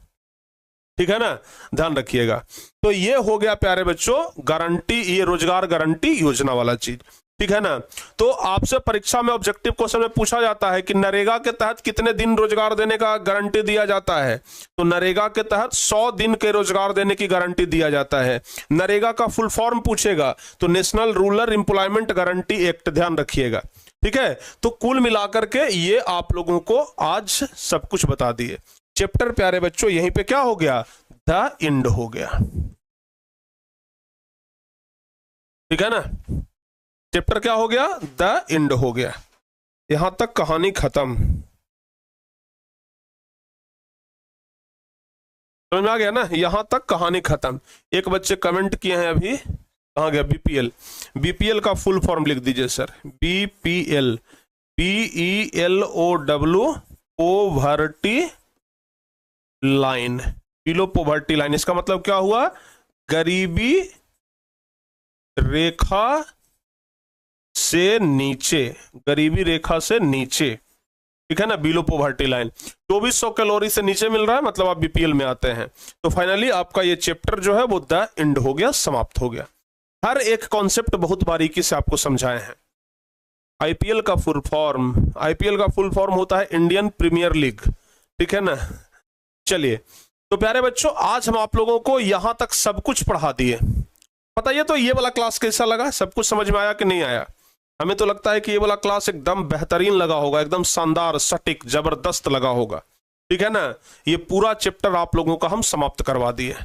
ठीक है ना, ध्यान रखिएगा। तो ये हो गया प्यारे बच्चों गारंटी, ये रोजगार गारंटी योजना वाला चीज, ठीक है ना। तो आपसे परीक्षा में ऑब्जेक्टिव क्वेश्चन में पूछा जाता है कि नरेगा के तहत कितने दिन रोजगार देने का गारंटी दिया जाता है, तो नरेगा के तहत 100 दिन के रोजगार देने की गारंटी दिया जाता है। नरेगा का फुल फॉर्म पूछेगा तो national rural employment guarantee act, ध्यान रखिएगा, ठीक है। तो कुल मिलाकर के ये आप लोगों को आज सब कुछ बता दिए। चैप्टर प्यारे बच्चों यहीं पे क्या हो गया, द एंड हो गया, ठीक है ना। चैप्टर क्या हो गया, द एंड हो गया, यहां तक कहानी खत्म। समझ में आ गया ना, यहां तक कहानी खत्म। एक बच्चे कमेंट किए हैं अभी, कहां गया, बीपीएल का फुल फॉर्म लिख दीजिए sir. BPL, BELOW, poverty line, below poverty line, इसका मतलब क्या हुआ, गरीबी रेखा से नीचे, गरीबी रेखा से नीचे, ठीक है ना, बिलो पॉवर्टी लाइन, 2400 कैलोरी से नीचे मिल रहा है, मतलब आप बीपीएल में आते हैं। तो फाइनली आपका ये चैप्टर जो है वो द एंड हो गया, समाप्त हो गया। हर एक कॉन्सेप्ट बहुत बारीकी से आपको समझाए हैं। आईपीएल का फुल फॉर्म, आईपीएल का फुल फॉर्म होता है इंडियन प्रीमियर लीग, ठीक है ना। चलिए, तो प्यारे बच्चों, आज हम आप लोगों को यहां तक सब कुछ पढ़ा दिए। बताइए तो ये वाला क्लास कैसा लगा? सब कुछ समझ में आया कि नहीं आया? हमें तो लगता है कि ये वाला क्लास एकदम बेहतरीन लगा होगा, एकदम शानदार, सटीक, जबरदस्त लगा होगा, ठीक है ना। ये पूरा चैप्टर आप लोगों का हम समाप्त करवा दिए।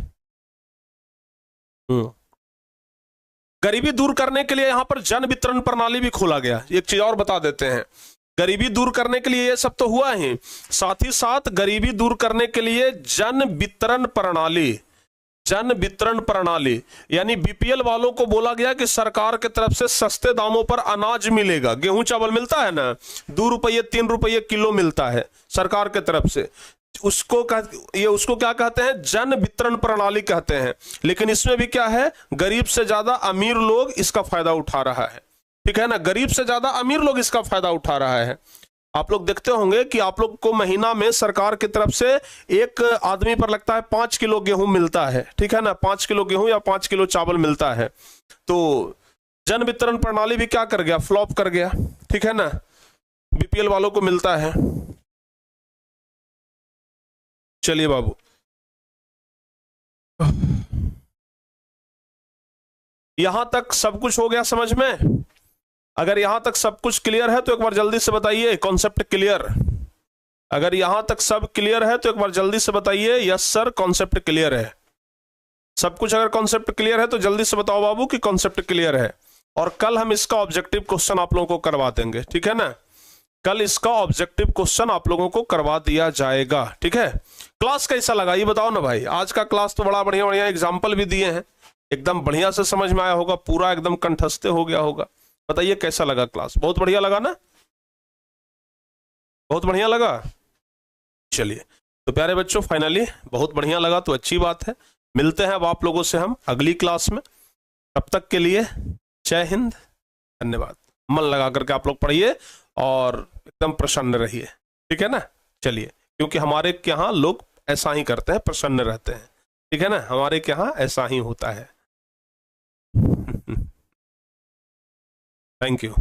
गरीबी दूर करने के लिए यहां पर जन वितरण प्रणाली भी खोला गया। एक चीज और बता देते हैं, गरीबी दूर करने के लिए ये सब तो हुआ ही, साथ ही साथ गरीबी दूर करने के लिए जन वितरण प्रणाली, जन वितरण प्रणाली यानी बीपीएल वालों को बोला गया कि सरकार की तरफ से सस्ते दामों पर अनाज मिलेगा। गेहूं चावल मिलता है ना, 2 रुपये 3 रुपये किलो मिलता है सरकार की तरफ से, उसको क्या कहते हैं? जन वितरण प्रणाली कहते हैं। लेकिन इसमें भी क्या है, गरीब से ज्यादा अमीर लोग इसका फायदा उठा रहा है, ठीक है ना, गरीब से ज्यादा अमीर लोग इसका फायदा उठा रहा है। आप लोग देखते होंगे कि आप लोग को महीना में सरकार की तरफ से एक आदमी पर लगता है 5 किलो गेहूं मिलता है, ठीक है ना, 5 किलो गेहूं या 5 किलो चावल मिलता है। तो जन वितरण प्रणाली भी क्या कर गया? फ्लॉप कर गया, ठीक है ना, बीपीएल वालों को मिलता है। चलिए बाबू, यहां तक सब कुछ हो गया समझ में? अगर यहां तक सब कुछ क्लियर है तो एक बार जल्दी से बताइए कॉन्सेप्ट क्लियर। अगर यहां तक सब क्लियर है तो एक बार जल्दी से बताइए यस सर कॉन्सेप्ट क्लियर है। सब कुछ अगर कॉन्सेप्ट क्लियर है तो जल्दी से बताओ बाबू कि कॉन्सेप्ट क्लियर है। और कल हम इसका ऑब्जेक्टिव क्वेश्चन आप लोगों को करवा देंगे, ठीक है ना, कल इसका ऑब्जेक्टिव क्वेश्चन आप लोगों को करवा दिया जाएगा, ठीक है। क्लास कैसा लगा ये बताओ ना भाई। आज का क्लास तो बड़ा बढ़िया बढ़िया एग्जाम्पल भी दिए हैं, एकदम बढ़िया से समझ में आया होगा, पूरा एकदम कंठस्थ हो गया होगा। बताइए कैसा लगा क्लास? बहुत बढ़िया लगा ना? बहुत बढ़िया लगा। चलिए, तो प्यारे बच्चों, फाइनली बहुत बढ़िया लगा तो अच्छी बात है। मिलते हैं अब आप लोगों से हम अगली क्लास में। तब तक के लिए जय हिंद, धन्यवाद। मन लगा करके आप लोग पढ़िए और एकदम प्रसन्न रहिए, ठीक है ना। चलिए, क्योंकि हमारे यहाँ लोग ऐसा ही करते हैं, प्रसन्न रहते हैं, ठीक है ना, हमारे यहाँ ऐसा ही होता है। Thank you.